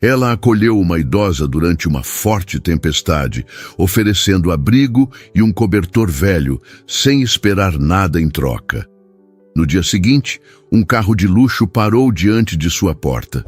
Ela acolheu uma idosa durante uma forte tempestade, oferecendo abrigo e um cobertor velho, sem esperar nada em troca. No dia seguinte, um carro de luxo parou diante de sua porta.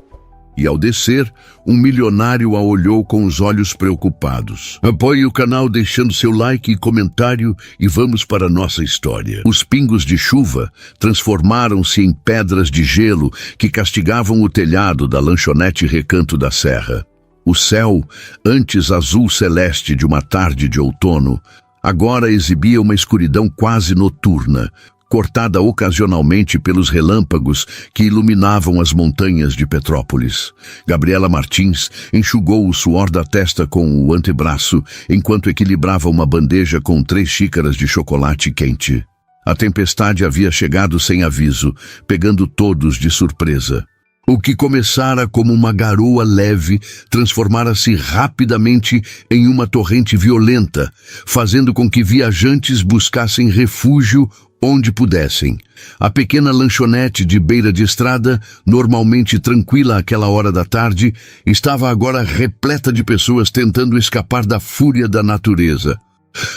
E ao descer, um milionário a olhou com os olhos preocupados. Apoie o canal deixando seu like e comentário e vamos para a nossa história. Os pingos de chuva transformaram-se em pedras de gelo que castigavam o telhado da lanchonete Recanto da Serra. O céu, antes azul celeste de uma tarde de outono, agora exibia uma escuridão quase noturna, cortada ocasionalmente pelos relâmpagos que iluminavam as montanhas de Petrópolis. Gabriela Martins enxugou o suor da testa com o antebraço, enquanto equilibrava uma bandeja com 3 xícaras de chocolate quente. A tempestade havia chegado sem aviso, pegando todos de surpresa. O que começara como uma garoa leve transformara-se rapidamente em uma torrente violenta, fazendo com que viajantes buscassem refúgio onde pudessem. A pequena lanchonete de beira de estrada, normalmente tranquila àquela hora da tarde, estava agora repleta de pessoas tentando escapar da fúria da natureza.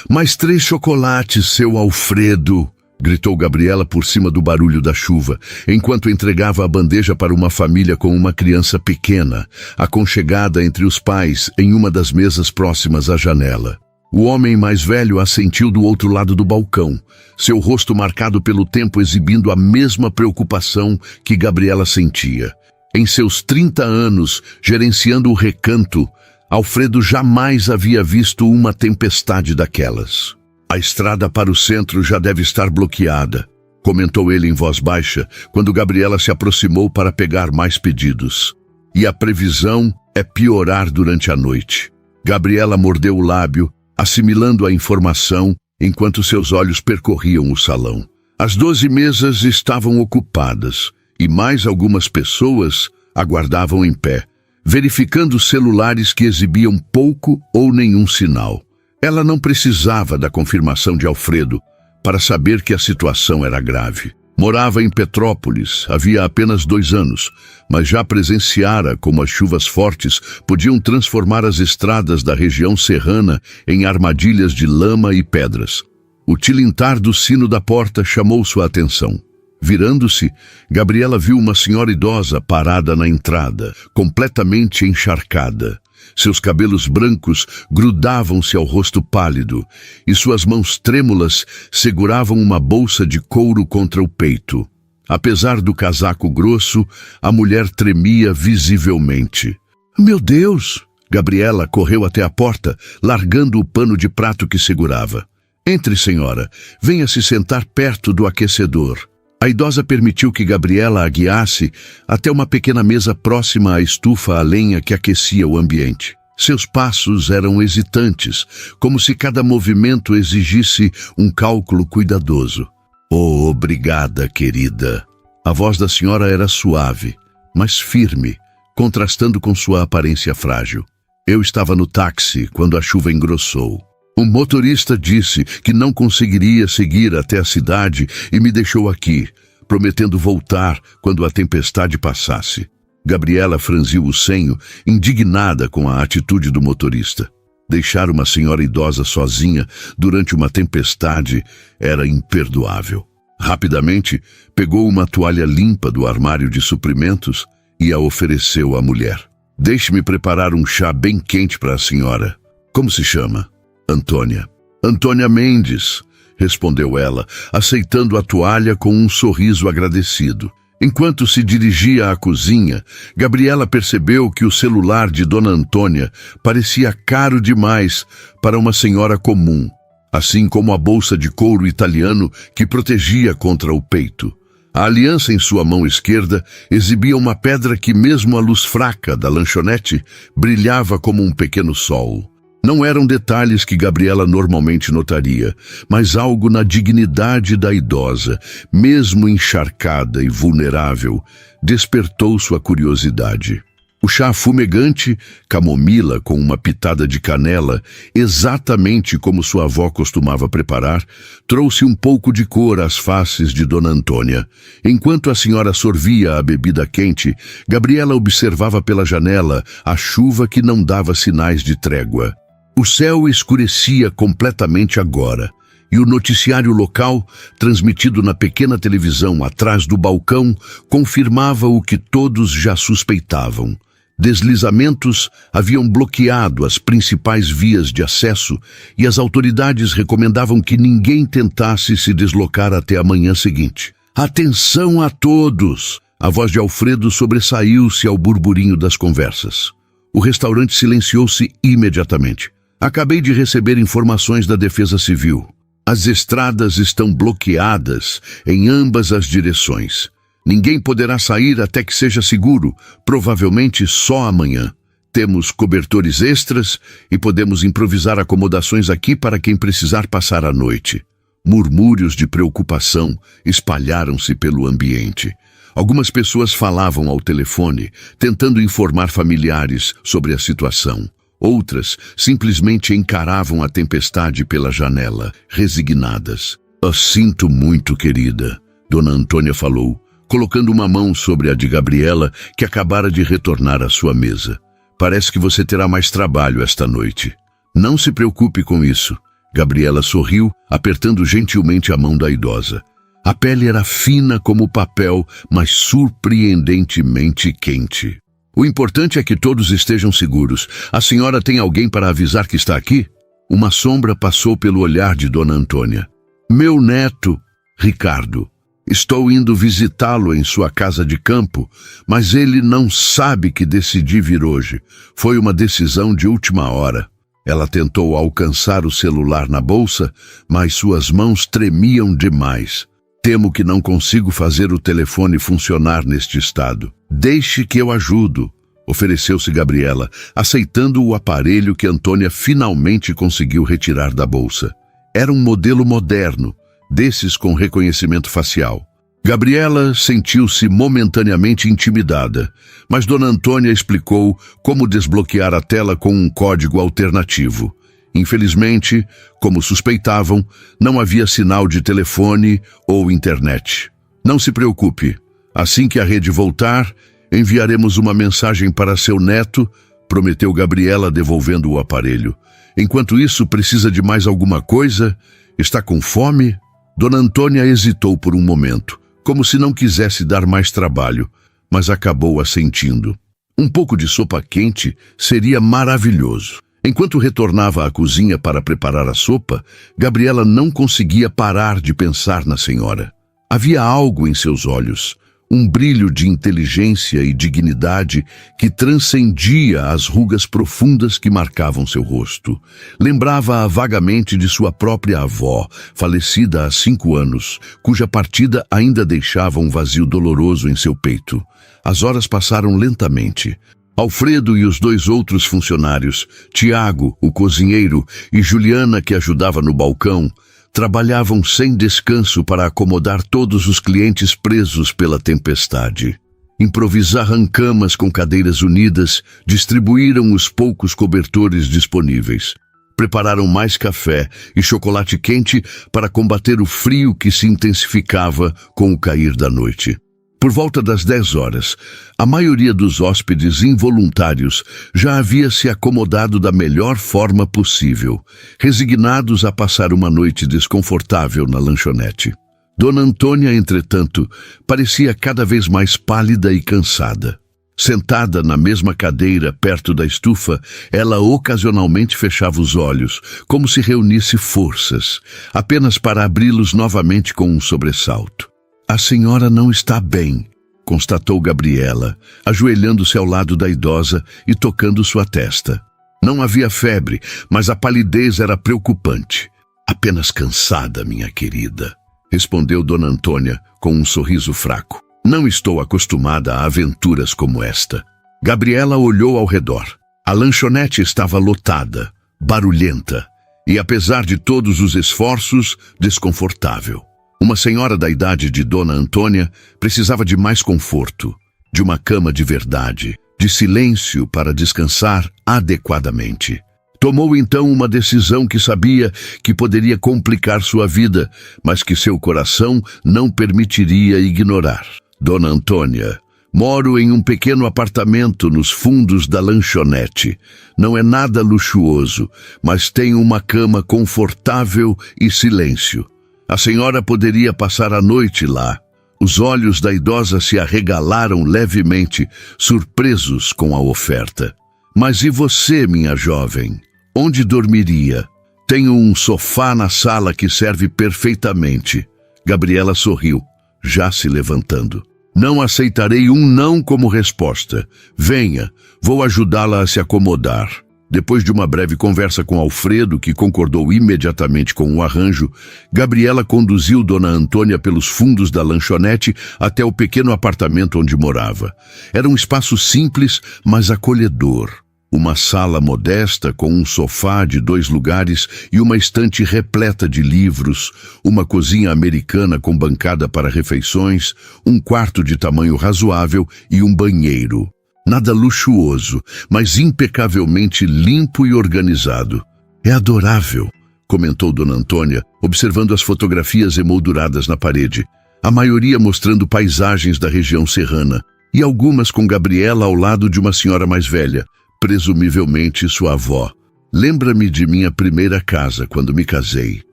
"Mais 3 chocolates, seu Alfredo!" gritou Gabriela por cima do barulho da chuva, enquanto entregava a bandeja para uma família com uma criança pequena, aconchegada entre os pais em uma das mesas próximas à janela. O homem mais velho assentiu do outro lado do balcão, seu rosto marcado pelo tempo exibindo a mesma preocupação que Gabriela sentia. Em seus 30 anos, gerenciando o Recanto, Alfredo jamais havia visto uma tempestade daquelas. "A estrada para o centro já deve estar bloqueada", comentou ele em voz baixa, quando Gabriela se aproximou para pegar mais pedidos. "E a previsão é piorar durante a noite." Gabriela mordeu o lábio, assimilando a informação, enquanto seus olhos percorriam o salão. As 12 mesas estavam ocupadas, e mais algumas pessoas aguardavam em pé, verificando celulares que exibiam pouco ou nenhum sinal. Ela não precisava da confirmação de Alfredo para saber que a situação era grave. Morava em Petrópolis havia apenas 2 anos, mas já presenciara como as chuvas fortes podiam transformar as estradas da região serrana em armadilhas de lama e pedras. O tilintar do sino da porta chamou sua atenção. Virando-se, Gabriela viu uma senhora idosa parada na entrada, completamente encharcada. Seus cabelos brancos grudavam-se ao rosto pálido, e suas mãos trêmulas seguravam uma bolsa de couro contra o peito. Apesar do casaco grosso, a mulher tremia visivelmente. "Meu Deus!" Gabriela correu até a porta, largando o pano de prato que segurava. "Entre, senhora. Venha se sentar perto do aquecedor." A idosa permitiu que Gabriela a guiasse até uma pequena mesa próxima à estufa a lenha que aquecia o ambiente. Seus passos eram hesitantes, como se cada movimento exigisse um cálculo cuidadoso. "Oh, obrigada, querida." A voz da senhora era suave, mas firme, contrastando com sua aparência frágil. "Eu estava no táxi quando a chuva engrossou. O motorista disse que não conseguiria seguir até a cidade e me deixou aqui, prometendo voltar quando a tempestade passasse." Gabriela franziu o senho, indignada com a atitude do motorista. Deixar uma senhora idosa sozinha durante uma tempestade era imperdoável. Rapidamente, pegou uma toalha limpa do armário de suprimentos e a ofereceu à mulher. "Deixe-me preparar um chá bem quente para a senhora." "Como se chama?" "Antônia." "Antônia Mendes", respondeu ela, aceitando a toalha com um sorriso agradecido. Enquanto se dirigia à cozinha, Gabriela percebeu que o celular de Dona Antônia parecia caro demais para uma senhora comum, assim como a bolsa de couro italiano que protegia contra o peito. A aliança em sua mão esquerda exibia uma pedra que, mesmo à luz fraca da lanchonete, brilhava como um pequeno sol. Não eram detalhes que Gabriela normalmente notaria, mas algo na dignidade da idosa, mesmo encharcada e vulnerável, despertou sua curiosidade. O chá fumegante, camomila com uma pitada de canela, exatamente como sua avó costumava preparar, trouxe um pouco de cor às faces de Dona Antônia. Enquanto a senhora sorvia a bebida quente, Gabriela observava pela janela a chuva que não dava sinais de trégua. O céu escurecia completamente agora, e o noticiário local, transmitido na pequena televisão atrás do balcão, confirmava o que todos já suspeitavam. Deslizamentos haviam bloqueado as principais vias de acesso e as autoridades recomendavam que ninguém tentasse se deslocar até a manhã seguinte. Atenção a todos! A voz de Alfredo sobressaiu-se ao burburinho das conversas. O restaurante silenciou-se imediatamente. Acabei de receber informações da Defesa Civil. As estradas estão bloqueadas em ambas as direções. Ninguém poderá sair até que seja seguro, provavelmente só amanhã. Temos cobertores extras e podemos improvisar acomodações aqui para quem precisar passar a noite. Murmúrios de preocupação espalharam-se pelo ambiente. Algumas pessoas falavam ao telefone, tentando informar familiares sobre a situação. Outras simplesmente encaravam a tempestade pela janela, resignadas. Sinto muito, querida, Dona Antônia falou, colocando uma mão sobre a de Gabriela, que acabara de retornar à sua mesa. Parece que você terá mais trabalho esta noite. Não se preocupe com isso. Gabriela sorriu, apertando gentilmente a mão da idosa. A pele era fina como papel, mas surpreendentemente quente. O importante é que todos estejam seguros. A senhora tem alguém para avisar que está aqui? Uma sombra passou pelo olhar de Dona Antônia. Meu neto, Ricardo. Estou indo visitá-lo em sua casa de campo, mas ele não sabe que decidi vir hoje. Foi uma decisão de última hora. Ela tentou alcançar o celular na bolsa, mas suas mãos tremiam demais. Temo que não consigo fazer o telefone funcionar neste estado. Deixe que eu ajudo, ofereceu-se Gabriela, aceitando o aparelho que Antônia finalmente conseguiu retirar da bolsa. Era um modelo moderno, desses com reconhecimento facial. Gabriela sentiu-se momentaneamente intimidada, mas Dona Antônia explicou como desbloquear a tela com um código alternativo. Infelizmente, como suspeitavam, não havia sinal de telefone ou internet. Não se preocupe. Assim que a rede voltar, enviaremos uma mensagem para seu neto, prometeu Gabriela, devolvendo o aparelho. Enquanto isso, precisa de mais alguma coisa? Está com fome? Dona Antônia hesitou por um momento, como se não quisesse dar mais trabalho, mas acabou assentindo. Um pouco de sopa quente seria maravilhoso. Enquanto retornava à cozinha para preparar a sopa, Gabriela não conseguia parar de pensar na senhora. Havia algo em seus olhos, um brilho de inteligência e dignidade que transcendia as rugas profundas que marcavam seu rosto. Lembrava-a vagamente de sua própria avó, falecida há 5 anos, cuja partida ainda deixava um vazio doloroso em seu peito. As horas passaram lentamente. Alfredo e os 2 outros funcionários, Tiago, o cozinheiro, e Juliana, que ajudava no balcão, trabalhavam sem descanso para acomodar todos os clientes presos pela tempestade. Improvisaram camas com cadeiras unidas, distribuíram os poucos cobertores disponíveis. Prepararam mais café e chocolate quente para combater o frio que se intensificava com o cair da noite. Por volta das 10 horas, a maioria dos hóspedes involuntários já havia se acomodado da melhor forma possível, resignados a passar uma noite desconfortável na lanchonete. Dona Antônia, entretanto, parecia cada vez mais pálida e cansada. Sentada na mesma cadeira perto da estufa, ela ocasionalmente fechava os olhos, como se reunisse forças, apenas para abri-los novamente com um sobressalto. A senhora não está bem, constatou Gabriela, ajoelhando-se ao lado da idosa e tocando sua testa. Não havia febre, mas a palidez era preocupante. Apenas cansada, minha querida, respondeu Dona Antônia com um sorriso fraco. Não estou acostumada a aventuras como esta. Gabriela olhou ao redor. A lanchonete estava lotada, barulhenta e, apesar de todos os esforços, desconfortável. Uma senhora da idade de Dona Antônia precisava de mais conforto, de uma cama de verdade, de silêncio para descansar adequadamente. Tomou então uma decisão que sabia que poderia complicar sua vida, mas que seu coração não permitiria ignorar. Dona Antônia, moro em um pequeno apartamento nos fundos da lanchonete. Não é nada luxuoso, mas tenho uma cama confortável e silêncio. A senhora poderia passar a noite lá. Os olhos da idosa se arregalaram levemente, surpresos com a oferta. Mas e você, minha jovem? Onde dormiria? Tenho um sofá na sala que serve perfeitamente. Gabriela sorriu, já se levantando. Não aceitarei um não como resposta. Venha, vou ajudá-la a se acomodar. Depois de uma breve conversa com Alfredo, que concordou imediatamente com o arranjo, Gabriela conduziu Dona Antônia pelos fundos da lanchonete até o pequeno apartamento onde morava. Era um espaço simples, mas acolhedor. Uma sala modesta com um sofá de 2 lugares e uma estante repleta de livros, uma cozinha americana com bancada para refeições, um quarto de tamanho razoável e um banheiro. Nada luxuoso, mas impecavelmente limpo e organizado. É adorável, comentou Dona Antônia, observando as fotografias emolduradas na parede, a maioria mostrando paisagens da região serrana, e algumas com Gabriela ao lado de uma senhora mais velha, presumivelmente sua avó. Lembra-me de minha primeira casa, quando me casei.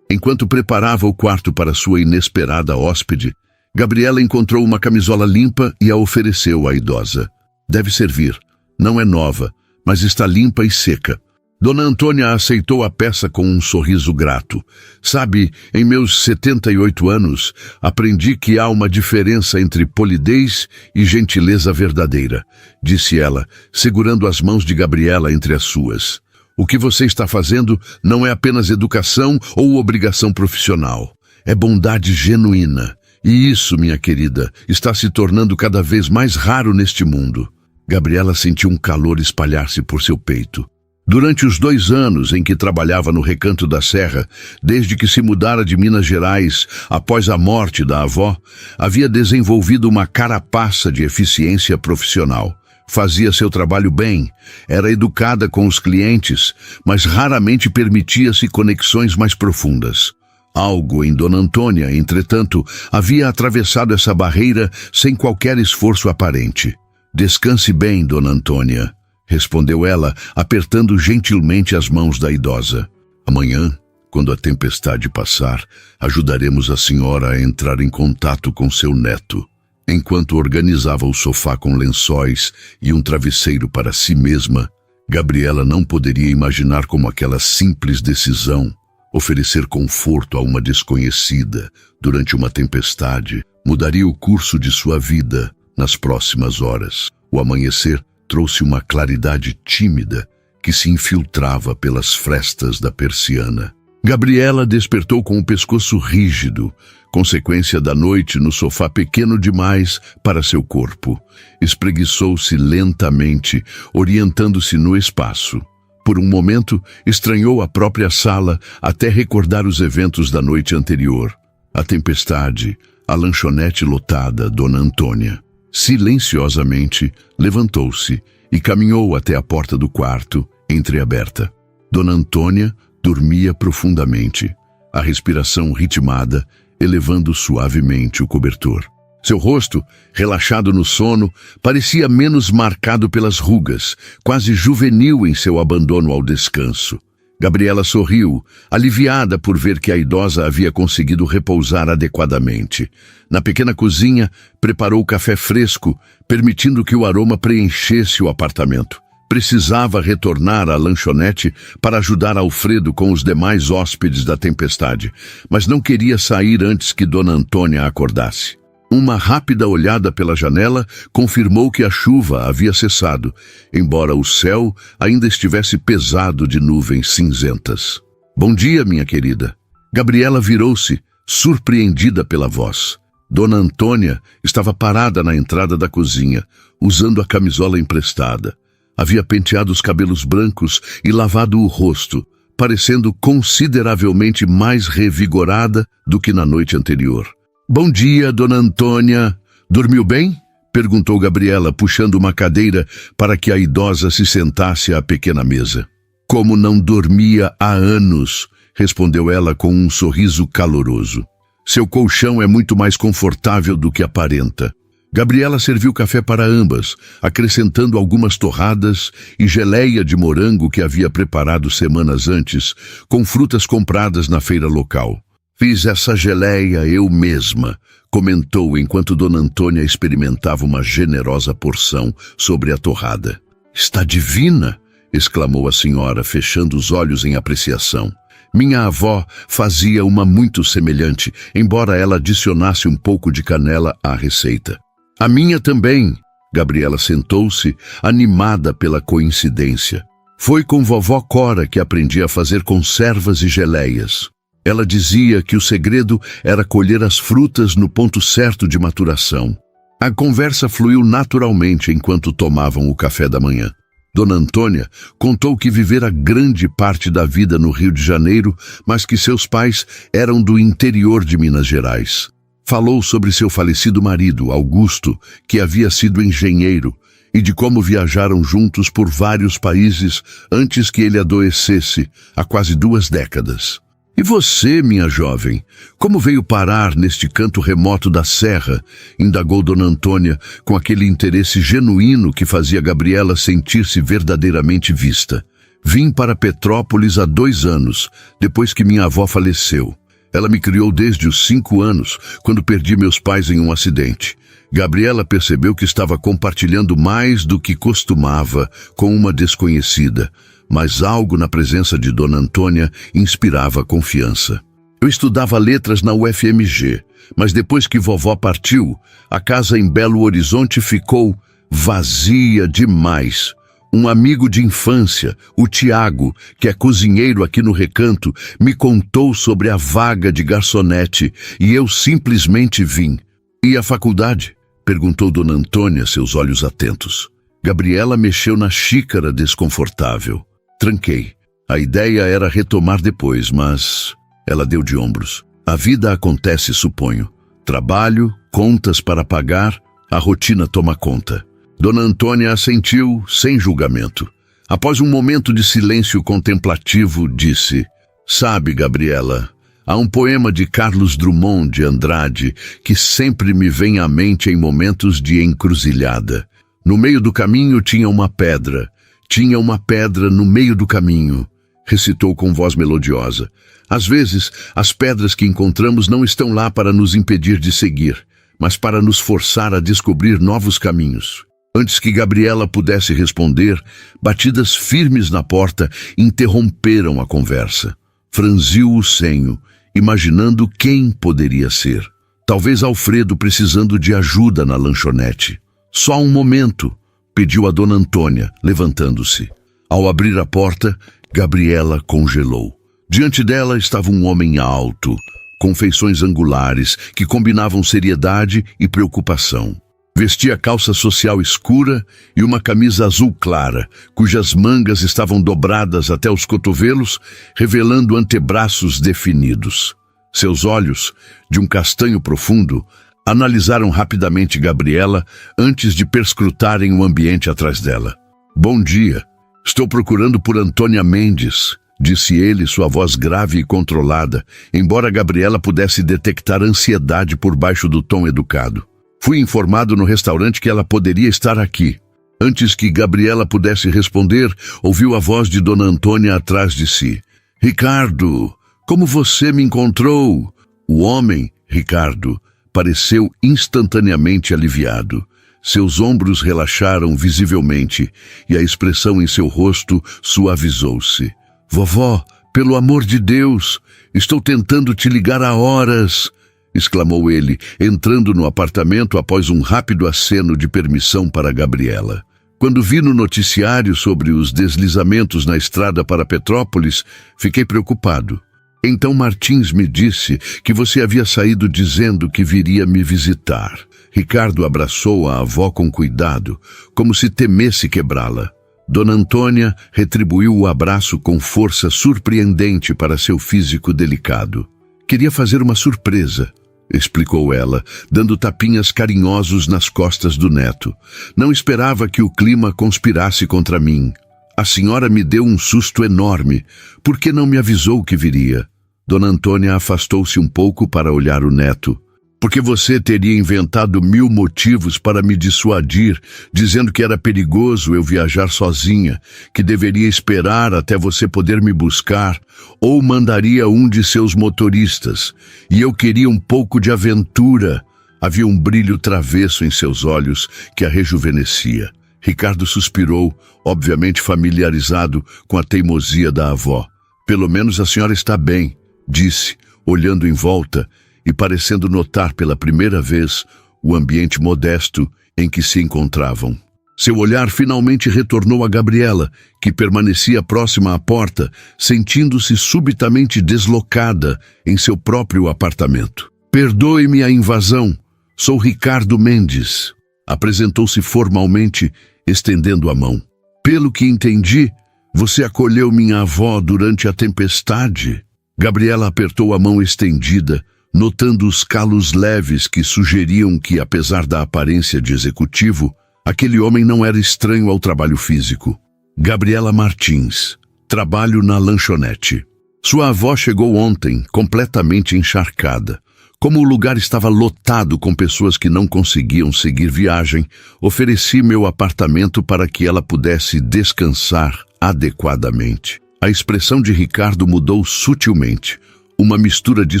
Enquanto preparava o quarto para sua inesperada hóspede, Gabriela encontrou uma camisola limpa e a ofereceu à idosa. Deve servir. Não é nova, mas está limpa e seca. Dona Antônia aceitou a peça com um sorriso grato. Sabe, em meus 78 anos, aprendi que há uma diferença entre polidez e gentileza verdadeira, disse ela, segurando as mãos de Gabriela entre as suas. O que você está fazendo não é apenas educação ou obrigação profissional. É bondade genuína. E isso, minha querida, está se tornando cada vez mais raro neste mundo. Gabriela sentiu um calor espalhar-se por seu peito. Durante os 2 anos em que trabalhava no Recanto da Serra, desde que se mudara de Minas Gerais após a morte da avó, havia desenvolvido uma carapaça de eficiência profissional. Fazia seu trabalho bem, era educada com os clientes, mas raramente permitia-se conexões mais profundas. Algo em Dona Antônia, entretanto, havia atravessado essa barreira sem qualquer esforço aparente. Descanse bem, Dona Antônia, respondeu ela, apertando gentilmente as mãos da idosa. Amanhã, quando a tempestade passar, ajudaremos a senhora a entrar em contato com seu neto. Enquanto organizava o sofá com lençóis e um travesseiro para si mesma, Gabriela não poderia imaginar como aquela simples decisão, oferecer conforto a uma desconhecida durante uma tempestade, mudaria o curso de sua vida nas próximas horas. O amanhecer trouxe uma claridade tímida que se infiltrava pelas frestas da persiana. Gabriela despertou com o pescoço rígido, consequência da noite no sofá pequeno demais para seu corpo. Espreguiçou-se lentamente, orientando-se no espaço. Por um momento, estranhou a própria sala até recordar os eventos da noite anterior. A tempestade, a lanchonete lotada, Dona Antônia. Silenciosamente, levantou-se e caminhou até a porta do quarto, entreaberta. Dona Antônia dormia profundamente, a respiração ritmada, elevando suavemente o cobertor. Seu rosto, relaxado no sono, parecia menos marcado pelas rugas, quase juvenil em seu abandono ao descanso. Gabriela sorriu, aliviada por ver que a idosa havia conseguido repousar adequadamente. Na pequena cozinha, preparou café fresco, permitindo que o aroma preenchesse o apartamento. Precisava retornar à lanchonete para ajudar Alfredo com os demais hóspedes da tempestade, mas não queria sair antes que Dona Antônia acordasse. Uma rápida olhada pela janela confirmou que a chuva havia cessado, embora o céu ainda estivesse pesado de nuvens cinzentas. Bom dia, minha querida. Gabriela virou-se, surpreendida pela voz. Dona Antônia estava parada na entrada da cozinha, usando a camisola emprestada. Havia penteado os cabelos brancos e lavado o rosto, parecendo consideravelmente mais revigorada do que na noite anterior. Bom dia, Dona Antônia. Dormiu bem? Perguntou Gabriela, puxando uma cadeira para que a idosa se sentasse à pequena mesa. Como não dormia há anos, respondeu ela com um sorriso caloroso. Seu colchão é muito mais confortável do que aparenta. Gabriela serviu café para ambas, acrescentando algumas torradas e geleia de morango que havia preparado semanas antes, com frutas compradas na feira local. Fiz essa geleia eu mesma, comentou enquanto Dona Antônia experimentava uma generosa porção sobre a torrada. Está divina! Exclamou a senhora, fechando os olhos em apreciação. Minha avó fazia uma muito semelhante, embora ela adicionasse um pouco de canela à receita. A minha também. Gabriela sentou-se, animada pela coincidência. Foi com vovó Cora que aprendi a fazer conservas e geleias. Ela dizia que o segredo era colher as frutas no ponto certo de maturação. A conversa fluiu naturalmente enquanto tomavam o café da manhã. Dona Antônia contou que vivera grande parte da vida no Rio de Janeiro, mas que seus pais eram do interior de Minas Gerais. Falou sobre seu falecido marido, Augusto, que havia sido engenheiro, e de como viajaram juntos por vários países antes que ele adoecesse, há quase 2 décadas. E você, minha jovem, como veio parar neste canto remoto da serra? Indagou Dona Antônia, com aquele interesse genuíno que fazia Gabriela sentir-se verdadeiramente vista. Vim para Petrópolis há 2 anos, depois que minha avó faleceu. Ela me criou desde os 5 anos, quando perdi meus pais em um acidente. Gabriela percebeu que estava compartilhando mais do que costumava com uma desconhecida, mas algo na presença de Dona Antônia inspirava confiança. Eu estudava letras na UFMG, mas depois que vovó partiu, a casa em Belo Horizonte ficou vazia demais. Um amigo de infância, o Tiago, que é cozinheiro aqui no Recanto, me contou sobre a vaga de garçonete e eu simplesmente vim. E a faculdade? Perguntou Dona Antônia, seus olhos atentos. Gabriela mexeu na xícara desconfortável. Tranquei. A ideia era retomar depois, mas... Ela deu de ombros. A vida acontece, suponho. Trabalho, contas para pagar, a rotina toma conta. Dona Antônia assentiu, sem julgamento. Após um momento de silêncio contemplativo, disse: Sabe, Gabriela, há um poema de Carlos Drummond de Andrade que sempre me vem à mente em momentos de encruzilhada. No meio do caminho tinha uma pedra. Tinha uma pedra no meio do caminho, recitou com voz melodiosa. Às vezes, as pedras que encontramos não estão lá para nos impedir de seguir, mas para nos forçar a descobrir novos caminhos. Antes que Gabriela pudesse responder, batidas firmes na porta interromperam a conversa. Franziu o senho, imaginando quem poderia ser. Talvez Alfredo precisando de ajuda na lanchonete. Só um momento, pediu a Dona Antônia, levantando-se. Ao abrir a porta, Gabriela congelou. Diante dela estava um homem alto, com feições angulares que combinavam seriedade e preocupação. Vestia calça social escura e uma camisa azul clara, cujas mangas estavam dobradas até os cotovelos, revelando antebraços definidos. Seus olhos, de um castanho profundo, analisaram rapidamente Gabriela antes de perscrutarem o ambiente atrás dela. Bom dia. Estou procurando por Antônia Mendes, disse ele, sua voz grave e controlada, embora Gabriela pudesse detectar ansiedade por baixo do tom educado. Fui informado no restaurante que ela poderia estar aqui. Antes que Gabriela pudesse responder, ouviu a voz de Dona Antônia atrás de si. Ricardo, como você me encontrou? O homem, Ricardo, pareceu instantaneamente aliviado. Seus ombros relaxaram visivelmente e a expressão em seu rosto suavizou-se. Vovó, pelo amor de Deus, estou tentando te ligar há horas, exclamou ele, entrando no apartamento após um rápido aceno de permissão para Gabriela. Quando vi no noticiário sobre os deslizamentos na estrada para Petrópolis, fiquei preocupado. Então Martins me disse que você havia saído dizendo que viria me visitar. Ricardo abraçou a avó com cuidado, como se temesse quebrá-la. Dona Antônia retribuiu o abraço com força surpreendente para seu físico delicado. Queria fazer uma surpresa, explicou ela, dando tapinhas carinhosos nas costas do neto. Não esperava que o clima conspirasse contra mim. A senhora me deu um susto enorme. Por que não me avisou que viria? Dona Antônia afastou-se um pouco para olhar o neto. Porque você teria inventado 1000 motivos para me dissuadir, dizendo que era perigoso eu viajar sozinha, que deveria esperar até você poder me buscar, ou mandaria um de seus motoristas. E eu queria um pouco de aventura. Havia um brilho travesso em seus olhos que a rejuvenescia. Ricardo suspirou, obviamente familiarizado com a teimosia da avó. Pelo menos a senhora está bem, disse, olhando em volta e parecendo notar pela primeira vez o ambiente modesto em que se encontravam. Seu olhar finalmente retornou a Gabriela, que permanecia próxima à porta, sentindo-se subitamente deslocada em seu próprio apartamento. Perdoe-me a invasão. Sou Ricardo Mendes. Apresentou-se formalmente, estendendo a mão. Pelo que entendi, você acolheu minha avó durante a tempestade. Gabriela apertou a mão estendida, notando os calos leves que sugeriam que, apesar da aparência de executivo, aquele homem não era estranho ao trabalho físico. Gabriela Martins. Trabalho na lanchonete. Sua avó chegou ontem, completamente encharcada. Como o lugar estava lotado com pessoas que não conseguiam seguir viagem, ofereci meu apartamento para que ela pudesse descansar adequadamente. A expressão de Ricardo mudou sutilmente, uma mistura de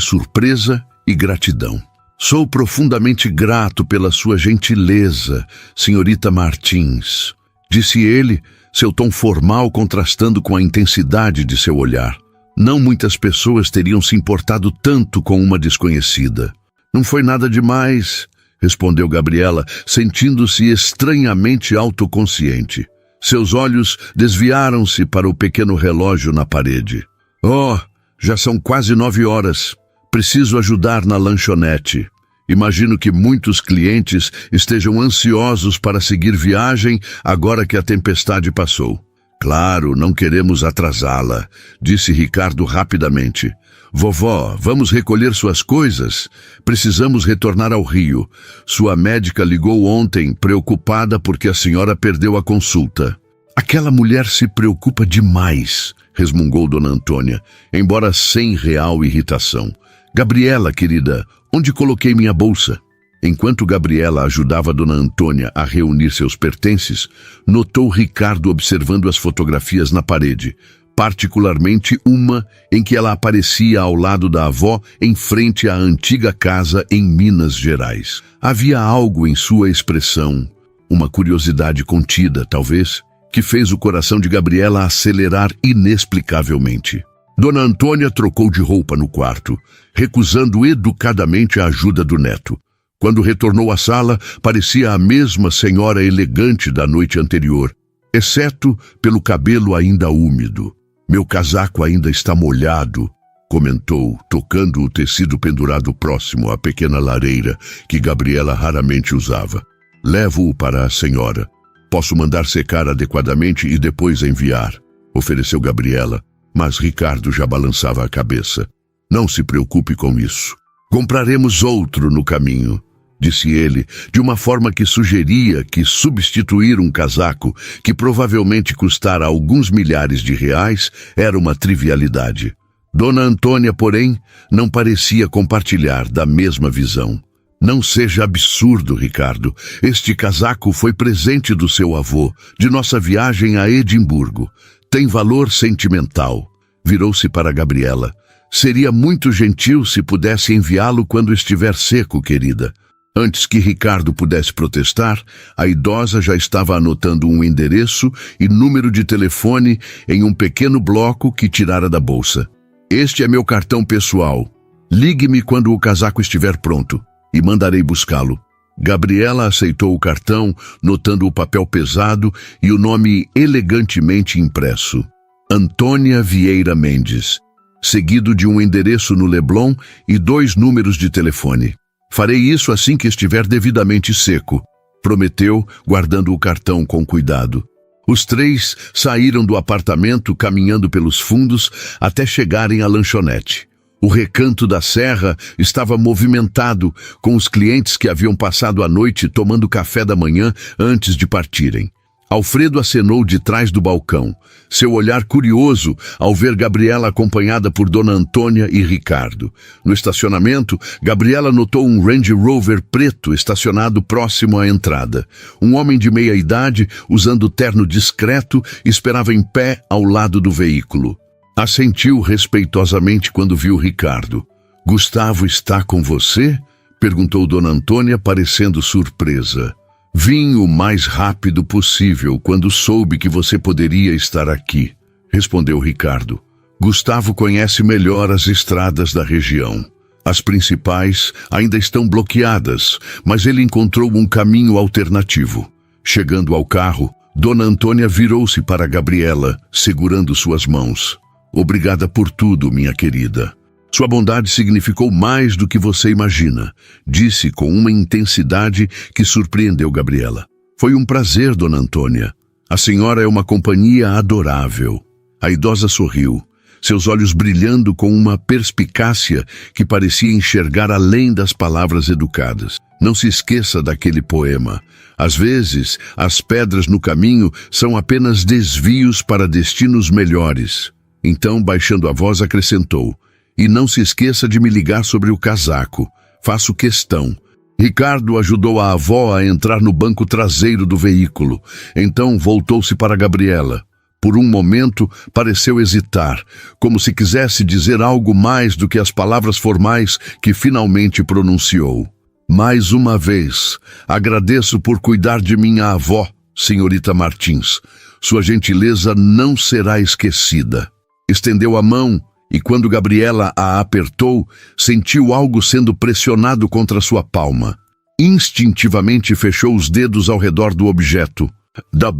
surpresa e gratidão. Sou profundamente grato pela sua gentileza, senhorita Martins, disse ele, seu tom formal contrastando com a intensidade de seu olhar. Não muitas pessoas teriam se importado tanto com uma desconhecida. Não foi nada demais, respondeu Gabriela, sentindo-se estranhamente autoconsciente. Seus olhos desviaram-se para o pequeno relógio na parede. Oh, já são quase 9 horas. Preciso ajudar na lanchonete. Imagino que muitos clientes estejam ansiosos para seguir viagem agora que a tempestade passou. Claro, não queremos atrasá-la, disse Ricardo rapidamente. Vovó, vamos recolher suas coisas? Precisamos retornar ao Rio. Sua médica ligou ontem, preocupada porque a senhora perdeu a consulta. Aquela mulher se preocupa demais, resmungou Dona Antônia, embora sem real irritação. Gabriela, querida, onde coloquei minha bolsa? Enquanto Gabriela ajudava Dona Antônia a reunir seus pertences, notou Ricardo observando as fotografias na parede, particularmente uma em que ela aparecia ao lado da avó em frente à antiga casa em Minas Gerais. Havia algo em sua expressão, uma curiosidade contida, talvez, que fez o coração de Gabriela acelerar inexplicavelmente. Dona Antônia trocou de roupa no quarto, recusando educadamente a ajuda do neto. Quando retornou à sala, parecia a mesma senhora elegante da noite anterior, exceto pelo cabelo ainda úmido. Meu casaco ainda está molhado, comentou, tocando o tecido pendurado próximo à pequena lareira que Gabriela raramente usava. Levo-o para a senhora. Posso mandar secar adequadamente e depois enviar, ofereceu Gabriela, mas Ricardo já balançava a cabeça. Não se preocupe com isso. Compraremos outro no caminho, disse ele, de uma forma que sugeria que substituir um casaco que provavelmente custara alguns milhares de reais era uma trivialidade. Dona Antônia, porém, não parecia compartilhar da mesma visão. Não seja absurdo, Ricardo. Este casaco foi presente do seu avô, de nossa viagem a Edimburgo. Tem valor sentimental. Virou-se para Gabriela. Seria muito gentil se pudesse enviá-lo quando estiver seco, querida. Antes que Ricardo pudesse protestar, a idosa já estava anotando um endereço e número de telefone em um pequeno bloco que tirara da bolsa. Este é meu cartão pessoal. Ligue-me quando o casaco estiver pronto e mandarei buscá-lo. Gabriela aceitou o cartão, notando o papel pesado e o nome elegantemente impresso. Antônia Vieira Mendes, seguido de um endereço no Leblon e 2 números de telefone. Farei isso assim que estiver devidamente seco, prometeu, guardando o cartão com cuidado. Os 3 saíram do apartamento caminhando pelos fundos até chegarem à lanchonete. O Recanto da Serra estava movimentado, com os clientes que haviam passado a noite tomando café da manhã antes de partirem. Alfredo acenou de trás do balcão, seu olhar curioso ao ver Gabriela acompanhada por Dona Antônia e Ricardo. No estacionamento, Gabriela notou um Range Rover preto estacionado próximo à entrada. Um homem de meia idade, usando terno discreto, esperava em pé ao lado do veículo. Assentiu respeitosamente quando viu Ricardo. "Gustavo está com você?" perguntou Dona Antônia, parecendo surpresa. "Vim o mais rápido possível quando soube que você poderia estar aqui", respondeu Ricardo. "Gustavo conhece melhor as estradas da região. As principais ainda estão bloqueadas, mas ele encontrou um caminho alternativo." Chegando ao carro, Dona Antônia virou-se para Gabriela, segurando suas mãos. "Obrigada por tudo, minha querida. Sua bondade significou mais do que você imagina", disse com uma intensidade que surpreendeu Gabriela. "Foi um prazer, Dona Antônia. A senhora é uma companhia adorável." A idosa sorriu, seus olhos brilhando com uma perspicácia que parecia enxergar além das palavras educadas. "Não se esqueça daquele poema. Às vezes, as pedras no caminho são apenas desvios para destinos melhores." Então, baixando a voz, acrescentou: "E não se esqueça de me ligar sobre o casaco. Faço questão." Ricardo ajudou a avó a entrar no banco traseiro do veículo. Então voltou-se para Gabriela. Por um momento, pareceu hesitar, como se quisesse dizer algo mais do que as palavras formais que finalmente pronunciou. "Mais uma vez, agradeço por cuidar de minha avó, senhorita Martins. Sua gentileza não será esquecida." Estendeu a mão e, quando Gabriela a apertou, sentiu algo sendo pressionado contra sua palma. Instintivamente fechou os dedos ao redor do objeto.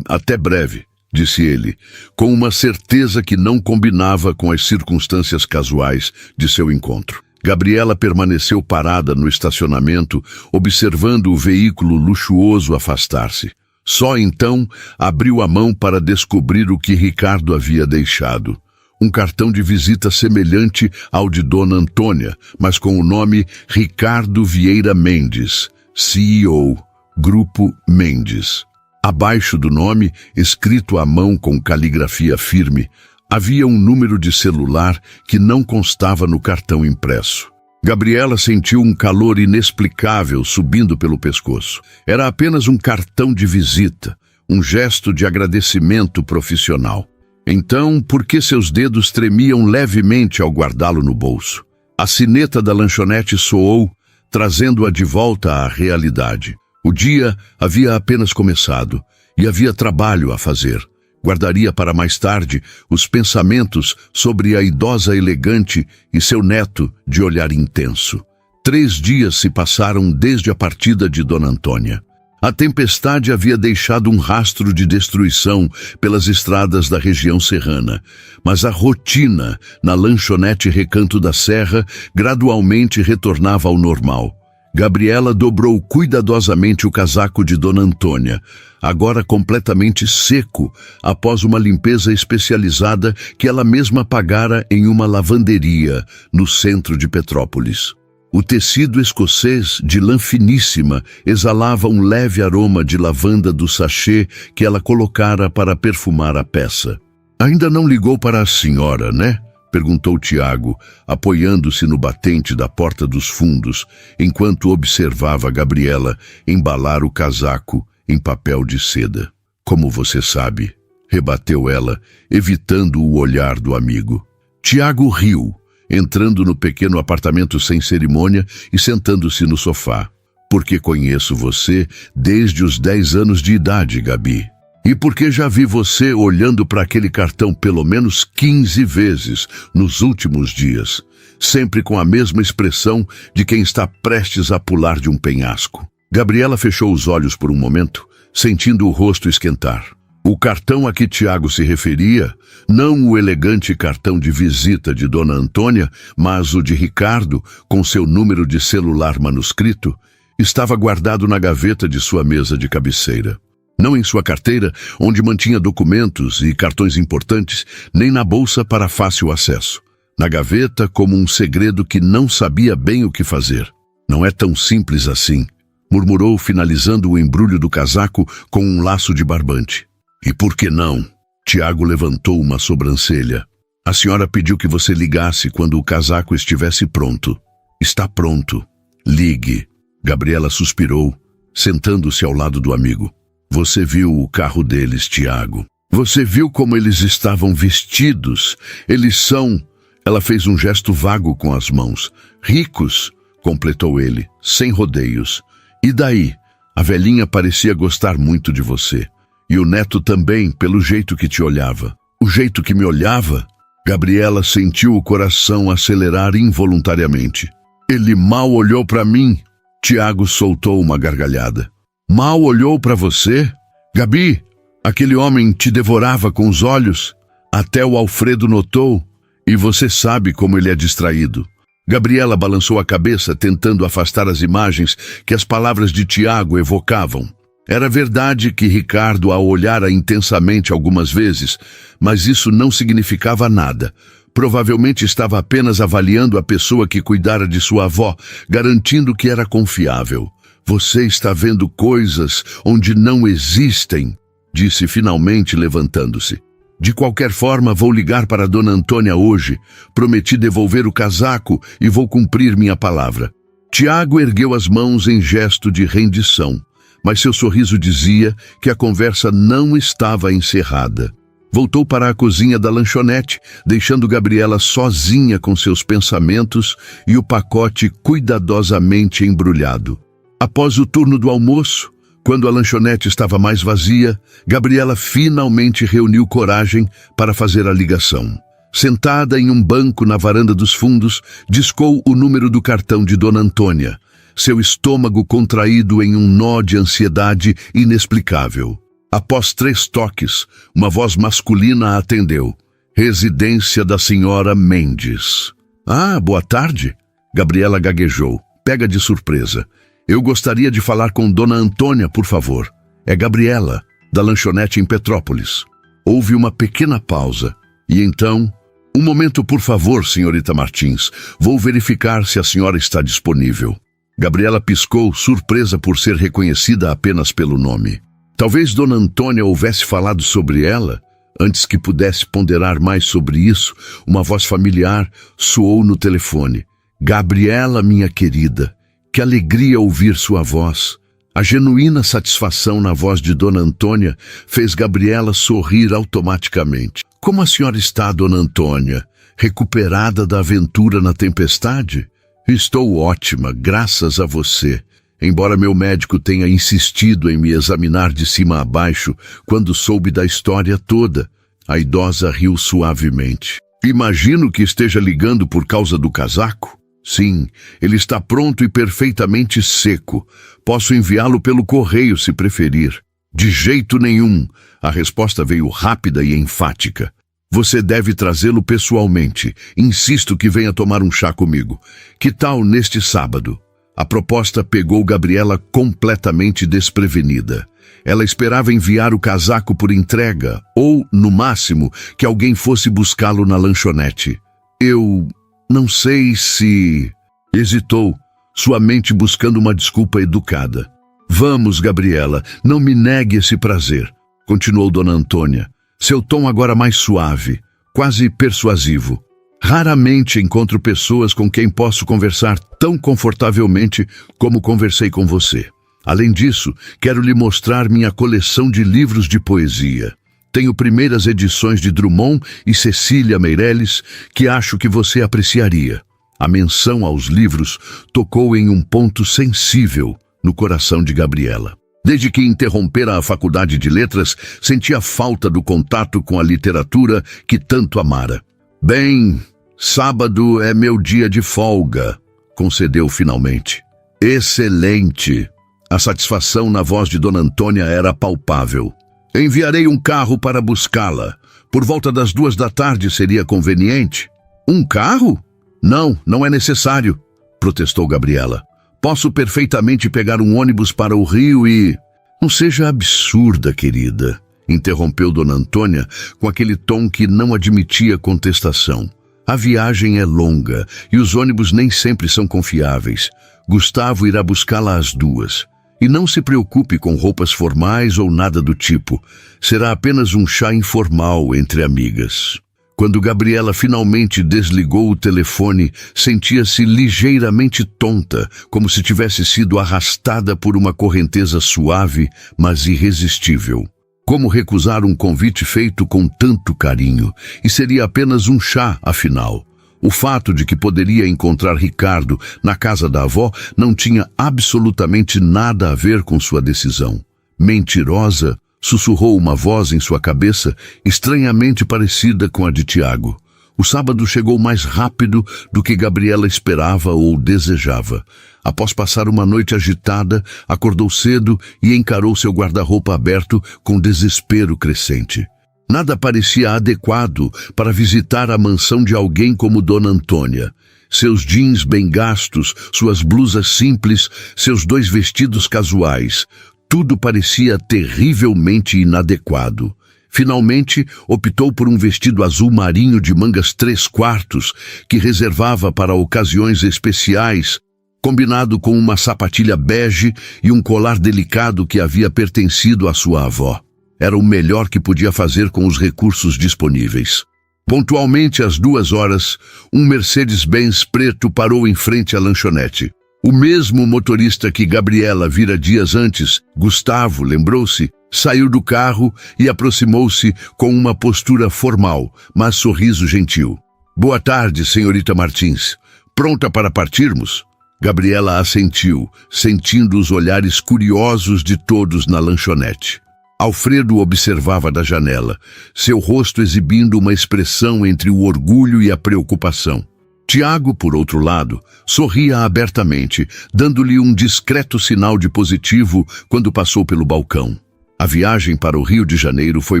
Até breve", disse ele, com uma certeza que não combinava com as circunstâncias casuais de seu encontro. Gabriela permaneceu parada no estacionamento, observando o veículo luxuoso afastar-se. Só então abriu a mão para descobrir o que Ricardo havia deixado. Um cartão de visita semelhante ao de Dona Antônia, mas com o nome Ricardo Vieira Mendes, CEO, Grupo Mendes. Abaixo do nome, escrito à mão com caligrafia firme, havia um número de celular que não constava no cartão impresso. Gabriela sentiu um calor inexplicável subindo pelo pescoço. Era apenas um cartão de visita, um gesto de agradecimento profissional. Então, por que seus dedos tremiam levemente ao guardá-lo no bolso? A sineta da lanchonete soou, trazendo-a de volta à realidade. O dia havia apenas começado e havia trabalho a fazer. Guardaria para mais tarde os pensamentos sobre a idosa elegante e seu neto de olhar intenso. 3 dias se passaram desde a partida de Dona Antônia. A tempestade havia deixado um rastro de destruição pelas estradas da região serrana, mas a rotina na lanchonete Recanto da Serra gradualmente retornava ao normal. Gabriela dobrou cuidadosamente o casaco de Dona Antônia, agora completamente seco, após uma limpeza especializada que ela mesma pagara em uma lavanderia no centro de Petrópolis. O tecido escocês, de lã finíssima, exalava um leve aroma de lavanda do sachê que ela colocara para perfumar a peça. "Ainda não ligou para a senhora, né?" perguntou Tiago, apoiando-se no batente da porta dos fundos, enquanto observava Gabriela embalar o casaco em papel de seda. "Como você sabe?" rebateu ela, evitando o olhar do amigo. Tiago riu, entrando no pequeno apartamento sem cerimônia e sentando-se no sofá. "Porque conheço você desde os 10 anos de idade, Gabi. E porque já vi você olhando para aquele cartão pelo menos 15 vezes nos últimos dias, sempre com a mesma expressão de quem está prestes a pular de um penhasco." Gabriela fechou os olhos por um momento, sentindo o rosto esquentar. O cartão a que Tiago se referia, não o elegante cartão de visita de Dona Antônia, mas o de Ricardo, com seu número de celular manuscrito, estava guardado na gaveta de sua mesa de cabeceira. Não em sua carteira, onde mantinha documentos e cartões importantes, nem na bolsa para fácil acesso. na gaveta como um segredo que não sabia bem o que fazer. Não é tão simples assim, murmurou, finalizando o embrulho do casaco com um laço de barbante. E por que não? Tiago levantou uma sobrancelha. A senhora pediu que você ligasse quando o casaco estivesse pronto. Está pronto. Ligue. Gabriela suspirou, sentando-se ao lado do amigo. Você viu o carro deles, Tiago. Você viu como eles estavam vestidos? Eles são... Ela fez um gesto vago com as mãos. Ricos, completou ele, sem rodeios. E daí? A velhinha parecia gostar muito de você. E o neto também, pelo jeito que te olhava. O jeito que me olhava? Gabriela sentiu o coração acelerar involuntariamente. Ele mal olhou para mim. Tiago soltou uma gargalhada. Mal olhou para você? Gabi, aquele homem te devorava com os olhos. Até o Alfredo notou. E você sabe como ele é distraído. Gabriela balançou a cabeça, tentando afastar as imagens que as palavras de Tiago evocavam. Era verdade que Ricardo a olhara intensamente algumas vezes, mas isso não significava nada. Provavelmente estava apenas avaliando a pessoa que cuidara de sua avó, garantindo que era confiável. Você está vendo coisas onde não existem, disse finalmente, levantando-se. De qualquer forma, vou ligar para Dona Antônia hoje. Prometi devolver o casaco e vou cumprir minha palavra. Tiago ergueu as mãos em gesto de rendição, mas seu sorriso dizia que a conversa não estava encerrada. Voltou para a cozinha da lanchonete, deixando Gabriela sozinha com seus pensamentos e o pacote cuidadosamente embrulhado. Após o turno do almoço, quando a lanchonete estava mais vazia, Gabriela finalmente reuniu coragem para fazer a ligação. Sentada em um banco na varanda dos fundos, discou o número do cartão de Dona Antônia, seu estômago contraído em um nó de ansiedade inexplicável. Após 3 toques, uma voz masculina a atendeu. Residência da senhora Mendes. Ah, boa tarde. Gabriela gaguejou, pega de surpresa. Eu gostaria de falar com Dona Antônia, por favor. É Gabriela, da lanchonete em Petrópolis. Houve uma pequena pausa. E então... Um momento, por favor, senhorita Martins. Vou verificar se a senhora está disponível. Gabriela piscou, surpresa por ser reconhecida apenas pelo nome. Talvez Dona Antônia houvesse falado sobre ela. Antes que pudesse ponderar mais sobre isso, uma voz familiar soou no telefone. Gabriela, minha querida. Que alegria ouvir sua voz. A genuína satisfação na voz de Dona Antônia fez Gabriela sorrir automaticamente. Como a senhora está, Dona Antônia? Recuperada da aventura na tempestade? Estou ótima, graças a você. Embora meu médico tenha insistido em me examinar de cima a baixo quando soube da história toda, a idosa riu suavemente. Imagino que esteja ligando por causa do casaco. Sim, ele está pronto e perfeitamente seco. Posso enviá-lo pelo correio se preferir. De jeito nenhum. A resposta veio rápida e enfática. Você deve trazê-lo pessoalmente. Insisto que venha tomar um chá comigo. Que tal neste sábado? A proposta pegou Gabriela completamente desprevenida. Ela esperava enviar o casaco por entrega ou, no máximo, que alguém fosse buscá-lo na lanchonete. Eu... não sei se... Hesitou, sua mente buscando uma desculpa educada. Vamos, Gabriela, não me negue esse prazer, continuou Dona Antônia, seu tom agora mais suave, quase persuasivo. Raramente encontro pessoas com quem posso conversar tão confortavelmente como conversei com você. Além disso, quero lhe mostrar minha coleção de livros de poesia. Tenho primeiras edições de Drummond e Cecília Meirelles que acho que você apreciaria. A menção aos livros tocou em um ponto sensível no coração de Gabriela. Desde que interrompera a faculdade de letras, sentia falta do contato com a literatura que tanto amara. Bem, sábado é meu dia de folga, concedeu finalmente. Excelente! A satisfação na voz de Dona Antônia era palpável. Enviarei um carro para buscá-la. Por volta das 14h seria conveniente? Um carro? Não é necessário, protestou Gabriela. Posso perfeitamente pegar um ônibus para o Rio e... Não seja absurda, querida, interrompeu Dona Antônia com aquele tom que não admitia contestação. A viagem é longa e os ônibus nem sempre são confiáveis. Gustavo irá buscá-la às 2. E não se preocupe com roupas formais ou nada do tipo. Será apenas um chá informal entre amigas. Quando Gabriela finalmente desligou o telefone, sentia-se ligeiramente tonta, como se tivesse sido arrastada por uma correnteza suave, mas irresistível. Como recusar um convite feito com tanto carinho? E seria apenas um chá, afinal. O fato de que poderia encontrar Ricardo na casa da avó não tinha absolutamente nada a ver com sua decisão. Mentirosa, sussurrou uma voz em sua cabeça, estranhamente parecida com a de Tiago. O sábado chegou mais rápido do que Gabriela esperava ou desejava. Após passar uma noite agitada, acordou cedo e encarou seu guarda-roupa aberto com desespero crescente. Nada parecia adequado para visitar a mansão de alguém como Dona Antônia. Seus jeans bem gastos, suas blusas simples, seus 2 vestidos casuais. Tudo parecia terrivelmente inadequado. Finalmente, optou por um vestido azul marinho de mangas 3/4, que reservava para ocasiões especiais, combinado com uma sapatilha bege e um colar delicado que havia pertencido à sua avó. Era o melhor que podia fazer com os recursos disponíveis. Pontualmente às 2 horas, um Mercedes-Benz preto parou em frente à lanchonete. O mesmo motorista que Gabriela vira dias antes, Gustavo, lembrou-se, saiu do carro e aproximou-se com uma postura formal, mas sorriso gentil. "Boa tarde, senhorita Martins. Pronta para partirmos?" Gabriela assentiu, sentindo os olhares curiosos de todos na lanchonete. Alfredo observava da janela, seu rosto exibindo uma expressão entre o orgulho e a preocupação. Tiago, por outro lado, sorria abertamente, dando-lhe um discreto sinal de positivo quando passou pelo balcão. A viagem para o Rio de Janeiro foi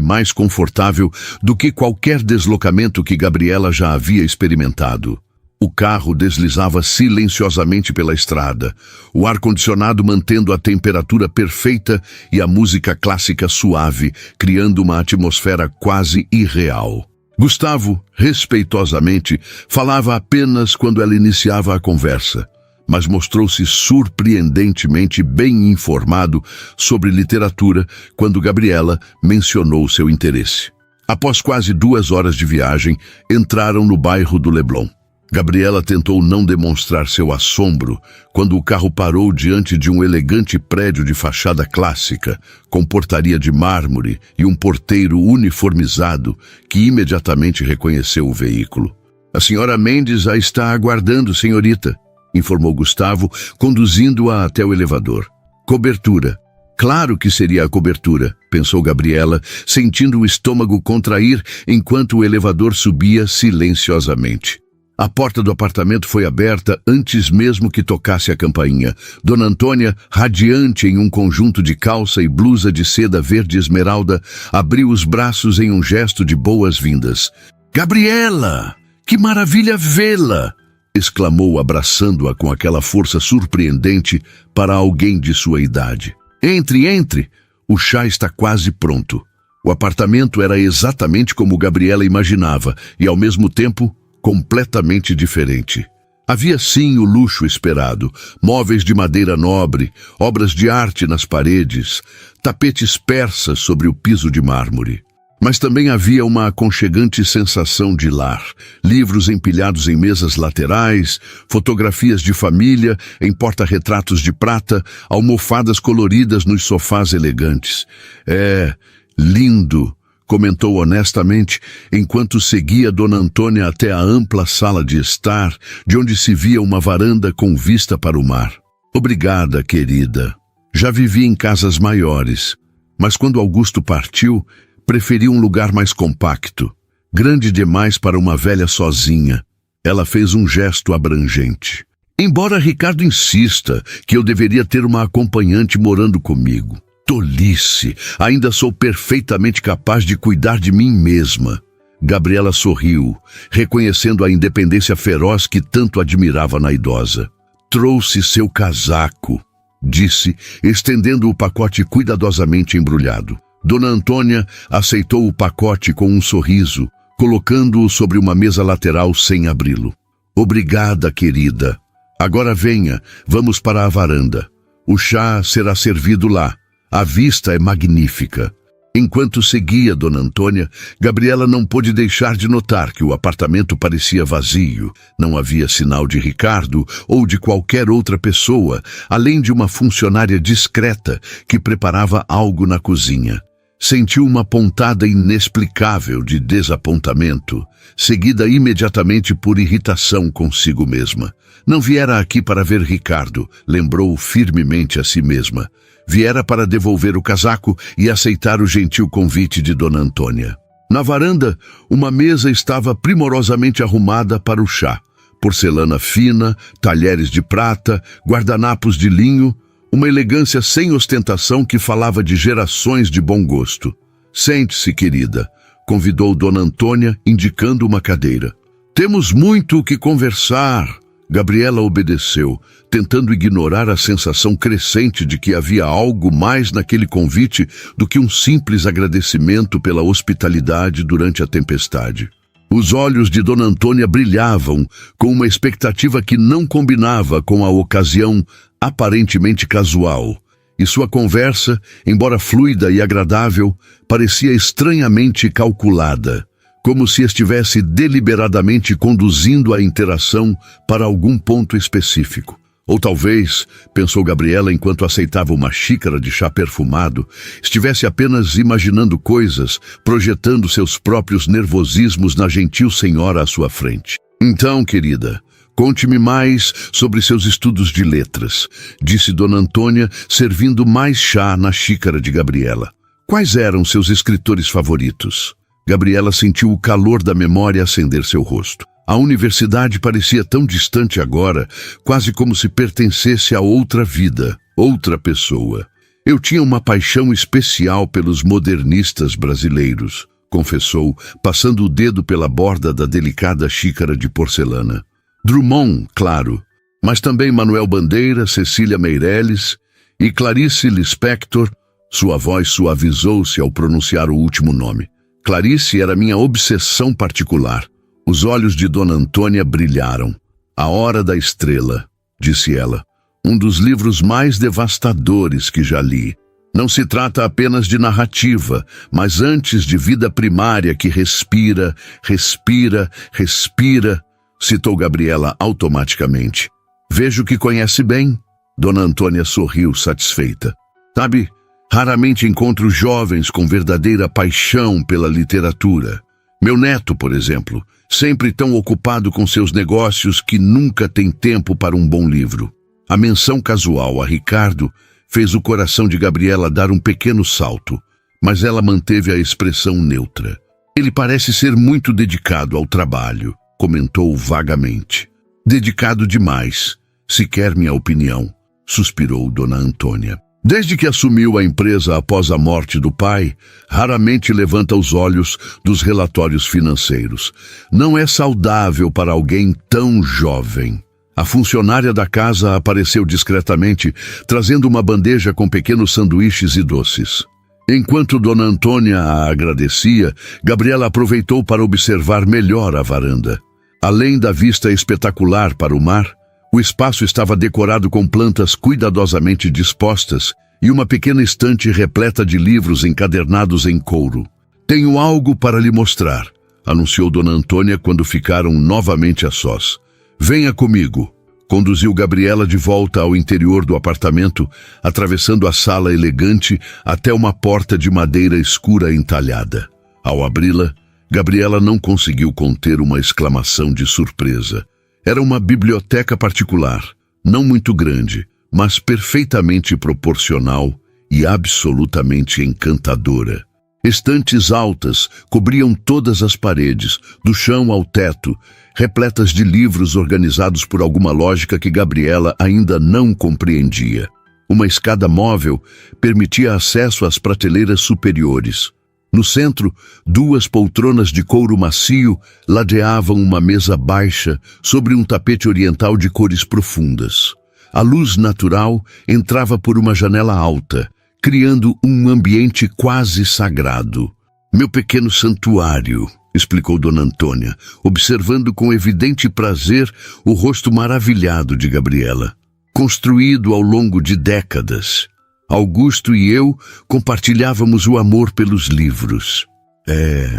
mais confortável do que qualquer deslocamento que Gabriela já havia experimentado. O carro deslizava silenciosamente pela estrada, o ar-condicionado mantendo a temperatura perfeita e a música clássica suave, criando uma atmosfera quase irreal. Gustavo, respeitosamente, falava apenas quando ela iniciava a conversa, mas mostrou-se surpreendentemente bem informado sobre literatura quando Gabriela mencionou seu interesse. Após quase 2 horas de viagem, entraram no bairro do Leblon. Gabriela tentou não demonstrar seu assombro quando o carro parou diante de um elegante prédio de fachada clássica, com portaria de mármore e um porteiro uniformizado que imediatamente reconheceu o veículo. "A senhora Mendes a está aguardando, senhorita", informou Gustavo, conduzindo-a até o elevador. "Cobertura." Claro que seria a cobertura, pensou Gabriela, sentindo o estômago contrair enquanto o elevador subia silenciosamente. A porta do apartamento foi aberta antes mesmo que tocasse a campainha. Dona Antônia, radiante em um conjunto de calça e blusa de seda verde esmeralda, abriu os braços em um gesto de boas-vindas. "Gabriela! Que maravilha vê-la!" exclamou, abraçando-a com aquela força surpreendente para alguém de sua idade. "Entre, entre! O chá está quase pronto." O apartamento era exatamente como Gabriela imaginava e, ao mesmo tempo, completamente diferente. Havia sim o luxo esperado, móveis de madeira nobre, obras de arte nas paredes, tapetes persas sobre o piso de mármore. Mas também havia uma aconchegante sensação de lar, livros empilhados em mesas laterais, fotografias de família em porta-retratos de prata, almofadas coloridas nos sofás elegantes. "É lindo", comentou honestamente, enquanto seguia Dona Antônia até a ampla sala de estar, de onde se via uma varanda com vista para o mar. "Obrigada, querida. Já vivi em casas maiores, mas quando Augusto partiu, preferi um lugar mais compacto, grande demais para uma velha sozinha." Ela fez um gesto abrangente. "Embora Ricardo insista que eu deveria ter uma acompanhante morando comigo. Tolice! Ainda sou perfeitamente capaz de cuidar de mim mesma." Gabriela sorriu, reconhecendo a independência feroz que tanto admirava na idosa. "Trouxe seu casaco", disse, estendendo o pacote cuidadosamente embrulhado. Dona Antônia aceitou o pacote com um sorriso, colocando-o sobre uma mesa lateral sem abri-lo. Obrigada, querida. Agora venha, vamos para a varanda. O chá será servido lá. A vista é magnífica. Enquanto seguia Dona Antônia, Gabriela não pôde deixar de notar que o apartamento parecia vazio. Não havia sinal de Ricardo ou de qualquer outra pessoa, além de uma funcionária discreta que preparava algo na cozinha. Sentiu uma pontada inexplicável de desapontamento, seguida imediatamente por irritação consigo mesma. Não viera aqui para ver Ricardo, lembrou firmemente a si mesma. Viera para devolver o casaco e aceitar o gentil convite de Dona Antônia. Na varanda, uma mesa estava primorosamente arrumada para o chá. Porcelana fina, talheres de prata, guardanapos de linho, uma elegância sem ostentação que falava de gerações de bom gosto. Sente-se, querida, convidou Dona Antônia, indicando uma cadeira. Temos muito o que conversar. Gabriela obedeceu, tentando ignorar a sensação crescente de que havia algo mais naquele convite do que um simples agradecimento pela hospitalidade durante a tempestade. Os olhos de Dona Antônia brilhavam com uma expectativa que não combinava com a ocasião aparentemente casual, e sua conversa, embora fluida e agradável, parecia estranhamente calculada, como se estivesse deliberadamente conduzindo a interação para algum ponto específico. Ou talvez, pensou Gabriela enquanto aceitava uma xícara de chá perfumado, estivesse apenas imaginando coisas, projetando seus próprios nervosismos na gentil senhora à sua frente. Então, querida, conte-me mais sobre seus estudos de letras, disse Dona Antônia, servindo mais chá na xícara de Gabriela. Quais eram seus escritores favoritos? Gabriela sentiu o calor da memória acender seu rosto. A universidade parecia tão distante agora, quase como se pertencesse a outra vida, outra pessoa. Eu tinha uma paixão especial pelos modernistas brasileiros, confessou, passando o dedo pela borda da delicada xícara de porcelana. Drummond, claro, mas também Manuel Bandeira, Cecília Meirelles e Clarice Lispector. Sua voz suavizou-se ao pronunciar o último nome. Clarice era minha obsessão particular. Os olhos de Dona Antônia brilharam. A Hora da Estrela, disse ela, um dos livros mais devastadores que já li. Não se trata apenas de narrativa, mas antes de vida primária que respira, respira, respira, citou Gabriela automaticamente. Vejo que conhece bem. Dona Antônia sorriu satisfeita. Sabe, raramente encontro jovens com verdadeira paixão pela literatura. Meu neto, por exemplo, sempre tão ocupado com seus negócios que nunca tem tempo para um bom livro. A menção casual a Ricardo fez o coração de Gabriela dar um pequeno salto, mas ela manteve a expressão neutra. Ele parece ser muito dedicado ao trabalho, comentou vagamente. Dedicado demais, se quer minha opinião, suspirou Dona Antônia. Desde que assumiu a empresa após a morte do pai, raramente levanta os olhos dos relatórios financeiros. Não é saudável para alguém tão jovem. A funcionária da casa apareceu discretamente, trazendo uma bandeja com pequenos sanduíches e doces. Enquanto Dona Antônia a agradecia, Gabriela aproveitou para observar melhor a varanda. Além da vista espetacular para o mar, o espaço estava decorado com plantas cuidadosamente dispostas e uma pequena estante repleta de livros encadernados em couro. Tenho algo para lhe mostrar, anunciou Dona Antônia quando ficaram novamente a sós. Venha comigo. Conduziu Gabriela de volta ao interior do apartamento, atravessando a sala elegante até uma porta de madeira escura entalhada. Ao abri-la, Gabriela não conseguiu conter uma exclamação de surpresa. Era uma biblioteca particular, não muito grande, mas perfeitamente proporcional e absolutamente encantadora. Estantes altas cobriam todas as paredes, do chão ao teto, repletas de livros organizados por alguma lógica que Gabriela ainda não compreendia. Uma escada móvel permitia acesso às prateleiras superiores. No centro, 2 poltronas de couro macio ladeavam uma mesa baixa sobre um tapete oriental de cores profundas. A luz natural entrava por uma janela alta, criando um ambiente quase sagrado. Meu pequeno santuário, explicou Dona Antônia, observando com evidente prazer o rosto maravilhado de Gabriela. Construído ao longo de décadas, Augusto e eu compartilhávamos o amor pelos livros. É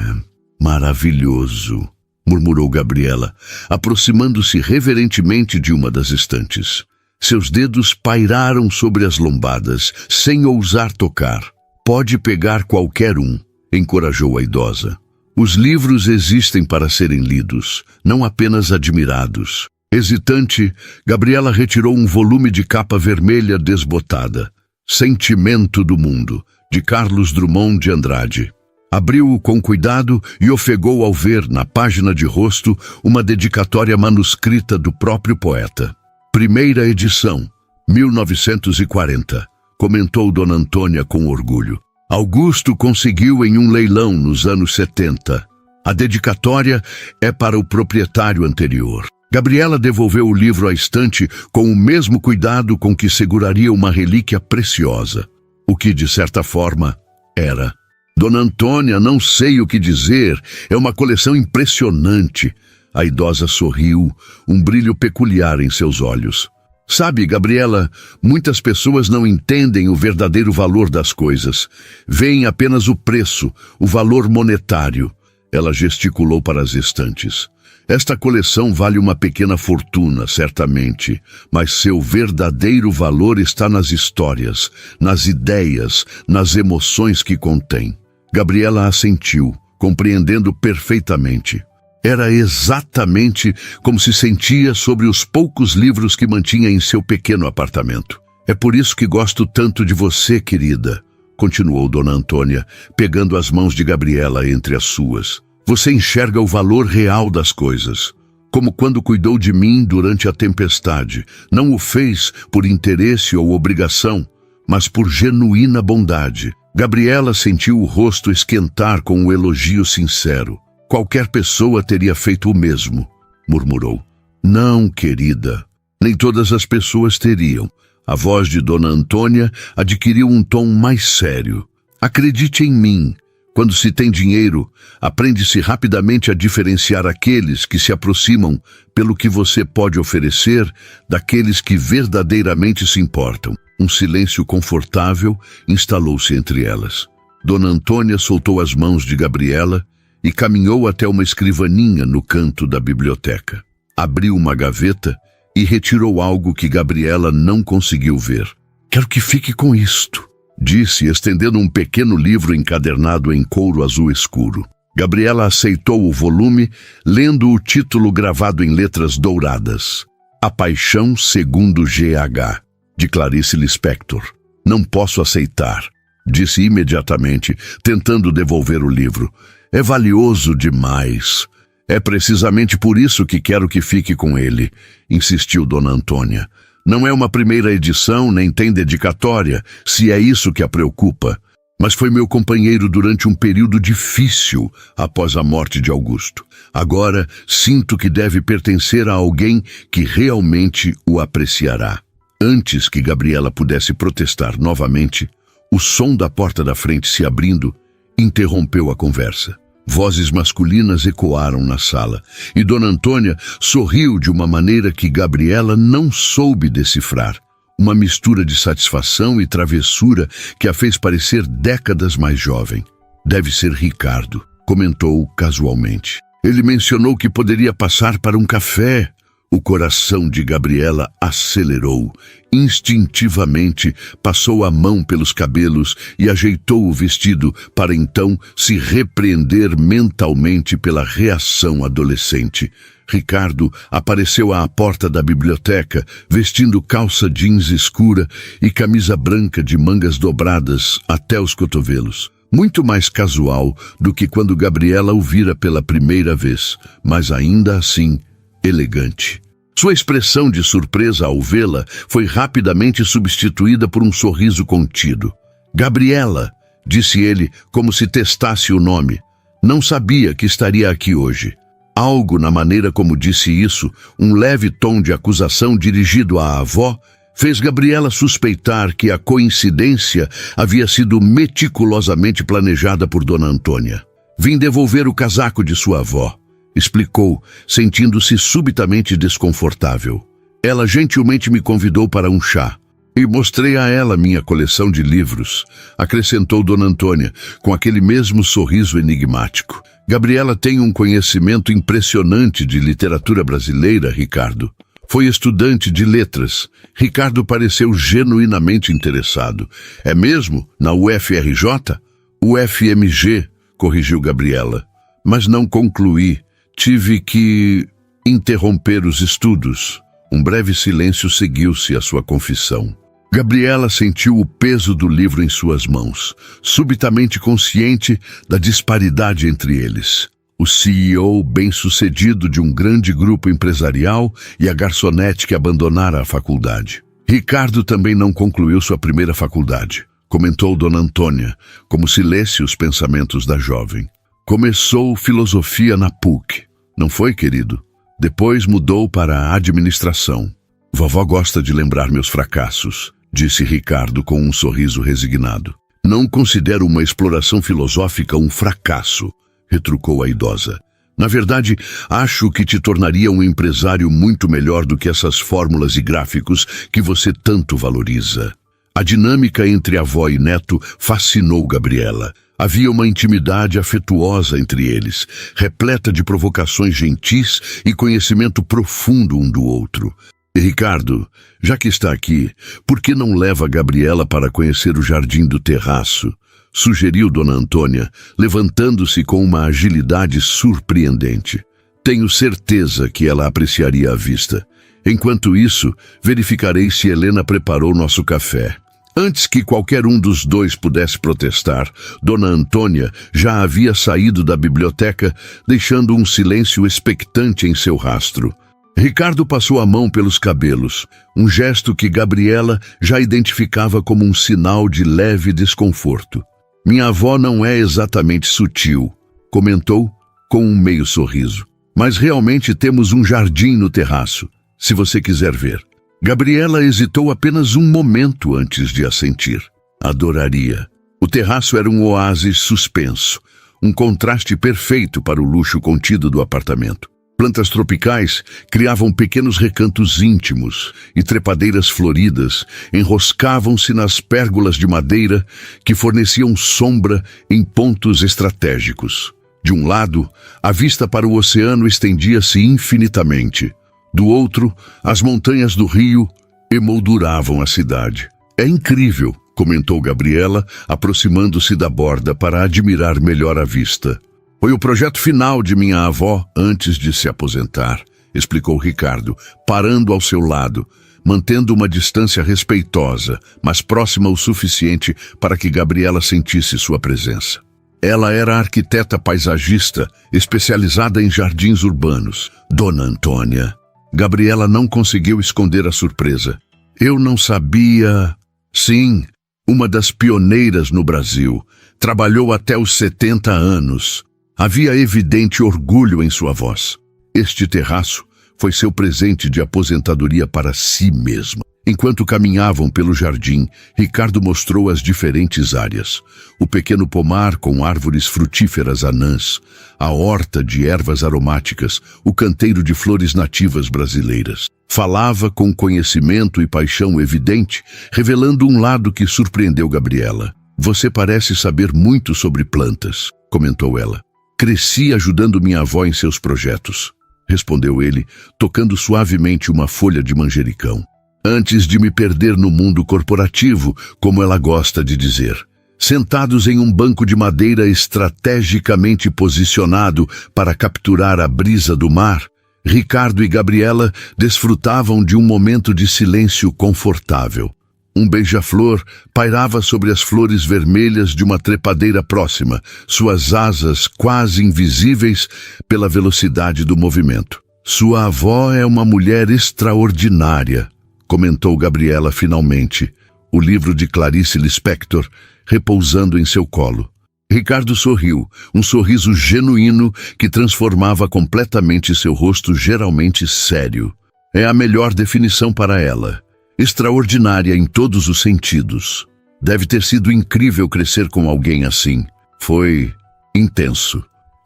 maravilhoso, murmurou Gabriela, aproximando-se reverentemente de uma das estantes. Seus dedos pairaram sobre as lombadas, sem ousar tocar. Pode pegar qualquer um, encorajou a idosa. Os livros existem para serem lidos, não apenas admirados. Hesitante, Gabriela retirou um volume de capa vermelha desbotada. Sentimento do Mundo, de Carlos Drummond de Andrade. Abriu-o com cuidado e ofegou ao ver, na página de rosto, uma dedicatória manuscrita do próprio poeta. Primeira edição, 1940, comentou Dona Antônia com orgulho. Augusto conseguiu em um leilão nos anos 70. A dedicatória é para o proprietário anterior. Gabriela devolveu o livro à estante com o mesmo cuidado com que seguraria uma relíquia preciosa, o que, de certa forma, era. Dona Antônia, não sei o que dizer, é uma coleção impressionante. A idosa sorriu, um brilho peculiar em seus olhos. Sabe, Gabriela, muitas pessoas não entendem o verdadeiro valor das coisas. Veem apenas o preço, o valor monetário. Ela gesticulou para as estantes. Esta coleção vale uma pequena fortuna, certamente, mas seu verdadeiro valor está nas histórias, nas ideias, nas emoções que contém. Gabriela assentiu, compreendendo perfeitamente. Era exatamente como se sentia sobre os poucos livros que mantinha em seu pequeno apartamento. É por isso que gosto tanto de você, querida, continuou Dona Antônia, pegando as mãos de Gabriela entre as suas. Você enxerga o valor real das coisas, como quando cuidou de mim durante a tempestade. Não o fez por interesse ou obrigação, mas por genuína bondade. Gabriela sentiu o rosto esquentar com um elogio sincero. Qualquer pessoa teria feito o mesmo, murmurou. Não, querida, nem todas as pessoas teriam. A voz de Dona Antônia adquiriu um tom mais sério. Acredite em mim. Quando se tem dinheiro, aprende-se rapidamente a diferenciar aqueles que se aproximam pelo que você pode oferecer daqueles que verdadeiramente se importam. Um silêncio confortável instalou-se entre elas. Dona Antônia soltou as mãos de Gabriela e caminhou até uma escrivaninha no canto da biblioteca. Abriu uma gaveta e retirou algo que Gabriela não conseguiu ver. Quero que fique com isto, disse, estendendo um pequeno livro encadernado em couro azul escuro. Gabriela aceitou o volume, lendo o título gravado em letras douradas. A Paixão segundo G.H., de Clarice Lispector. Não posso aceitar, disse imediatamente, tentando devolver o livro. É valioso demais. É precisamente por isso que quero que fique com ele, insistiu Dona Antônia. Não é uma primeira edição, nem tem dedicatória, se é isso que a preocupa. Mas foi meu companheiro durante um período difícil após a morte de Augusto. Agora sinto que deve pertencer a alguém que realmente o apreciará. Antes que Gabriela pudesse protestar novamente, o som da porta da frente se abrindo interrompeu a conversa. Vozes masculinas ecoaram na sala, e Dona Antônia sorriu de uma maneira que Gabriela não soube decifrar. Uma mistura de satisfação e travessura que a fez parecer décadas mais jovem. Deve ser Ricardo, comentou casualmente. Ele mencionou que poderia passar para um café. O coração de Gabriela acelerou. Instintivamente, passou a mão pelos cabelos e ajeitou o vestido para então se repreender mentalmente pela reação adolescente. Ricardo apareceu à porta da biblioteca, vestindo calça jeans escura e camisa branca de mangas dobradas até os cotovelos. Muito mais casual do que quando Gabriela o vira pela primeira vez, mas ainda assim elegante. Sua expressão de surpresa ao vê-la foi rapidamente substituída por um sorriso contido. Gabriela, disse ele como se testasse o nome. Não sabia que estaria aqui hoje. Algo na maneira como disse isso, um leve tom de acusação dirigido à avó, fez Gabriela suspeitar que a coincidência havia sido meticulosamente planejada por Dona Antônia. Vim devolver o casaco de sua avó, explicou, sentindo-se subitamente desconfortável. Ela gentilmente me convidou para um chá. E mostrei a ela minha coleção de livros, acrescentou Dona Antônia, com aquele mesmo sorriso enigmático. Gabriela tem um conhecimento impressionante de literatura brasileira, Ricardo. Foi estudante de letras. Ricardo pareceu genuinamente interessado. É mesmo? Na UFRJ? UFMG, corrigiu Gabriela. Mas não concluí. Tive que interromper os estudos. Um breve silêncio seguiu-se à sua confissão. Gabriela sentiu o peso do livro em suas mãos, subitamente consciente da disparidade entre eles. O CEO bem-sucedido de um grande grupo empresarial e a garçonete que abandonara a faculdade. Ricardo também não concluiu sua primeira faculdade, comentou Dona Antônia, como se lesse os pensamentos da jovem. Começou filosofia na PUC, não foi, querido? Depois mudou para a administração. Vovó gosta de lembrar meus fracassos, disse Ricardo com um sorriso resignado. Não considero uma exploração filosófica um fracasso, retrucou a idosa. Na verdade, acho que te tornaria um empresário muito melhor do que essas fórmulas e gráficos que você tanto valoriza. A dinâmica entre avó e neto fascinou Gabriela. Havia uma intimidade afetuosa entre eles, repleta de provocações gentis e conhecimento profundo um do outro. Ricardo, já que está aqui, por que não leva Gabriela para conhecer o jardim do terraço? Sugeriu Dona Antônia, levantando-se com uma agilidade surpreendente. Tenho certeza que ela apreciaria a vista. Enquanto isso, verificarei se Helena preparou nosso café. Antes que qualquer um dos dois pudesse protestar, Dona Antônia já havia saído da biblioteca, deixando um silêncio expectante em seu rastro. Ricardo passou a mão pelos cabelos, um gesto que Gabriela já identificava como um sinal de leve desconforto. Minha avó não é exatamente sutil, comentou com um meio sorriso. Mas realmente temos um jardim no terraço, se você quiser ver. Gabriela hesitou apenas um momento antes de assentir. Adoraria. O terraço era um oásis suspenso, um contraste perfeito para o luxo contido do apartamento. Plantas tropicais criavam pequenos recantos íntimos e trepadeiras floridas enroscavam-se nas pérgolas de madeira que forneciam sombra em pontos estratégicos. De um lado, a vista para o oceano estendia-se infinitamente. Do outro, as montanhas do rio emolduravam a cidade. É incrível, comentou Gabriela, aproximando-se da borda para admirar melhor a vista. Foi o projeto final de minha avó antes de se aposentar, explicou Ricardo, parando ao seu lado, mantendo uma distância respeitosa, mas próxima o suficiente para que Gabriela sentisse sua presença. Ela era arquiteta paisagista, especializada em jardins urbanos. Dona Antônia. Gabriela não conseguiu esconder a surpresa. Eu não sabia... Sim, uma das pioneiras no Brasil. Trabalhou até os 70 anos. Havia evidente orgulho em sua voz. Este terraço foi seu presente de aposentadoria para si mesma. Enquanto caminhavam pelo jardim, Ricardo mostrou as diferentes áreas. O pequeno pomar com árvores frutíferas anãs, a horta de ervas aromáticas, o canteiro de flores nativas brasileiras. Falava com conhecimento e paixão evidente, revelando um lado que surpreendeu Gabriela. Você parece saber muito sobre plantas, comentou ela. Cresci ajudando minha avó em seus projetos, respondeu ele, tocando suavemente uma folha de manjericão. Antes de me perder no mundo corporativo, como ela gosta de dizer. Sentados em um banco de madeira estrategicamente posicionado para capturar a brisa do mar, Ricardo e Gabriela desfrutavam de um momento de silêncio confortável. Um beija-flor pairava sobre as flores vermelhas de uma trepadeira próxima, suas asas quase invisíveis pela velocidade do movimento. Sua avó é uma mulher extraordinária, comentou Gabriela finalmente, o livro de Clarice Lispector repousando em seu colo. Ricardo sorriu, um sorriso genuíno que transformava completamente seu rosto geralmente sério. É a melhor definição para ela. Extraordinária em todos os sentidos. Deve ter sido incrível crescer com alguém assim. Foi intenso.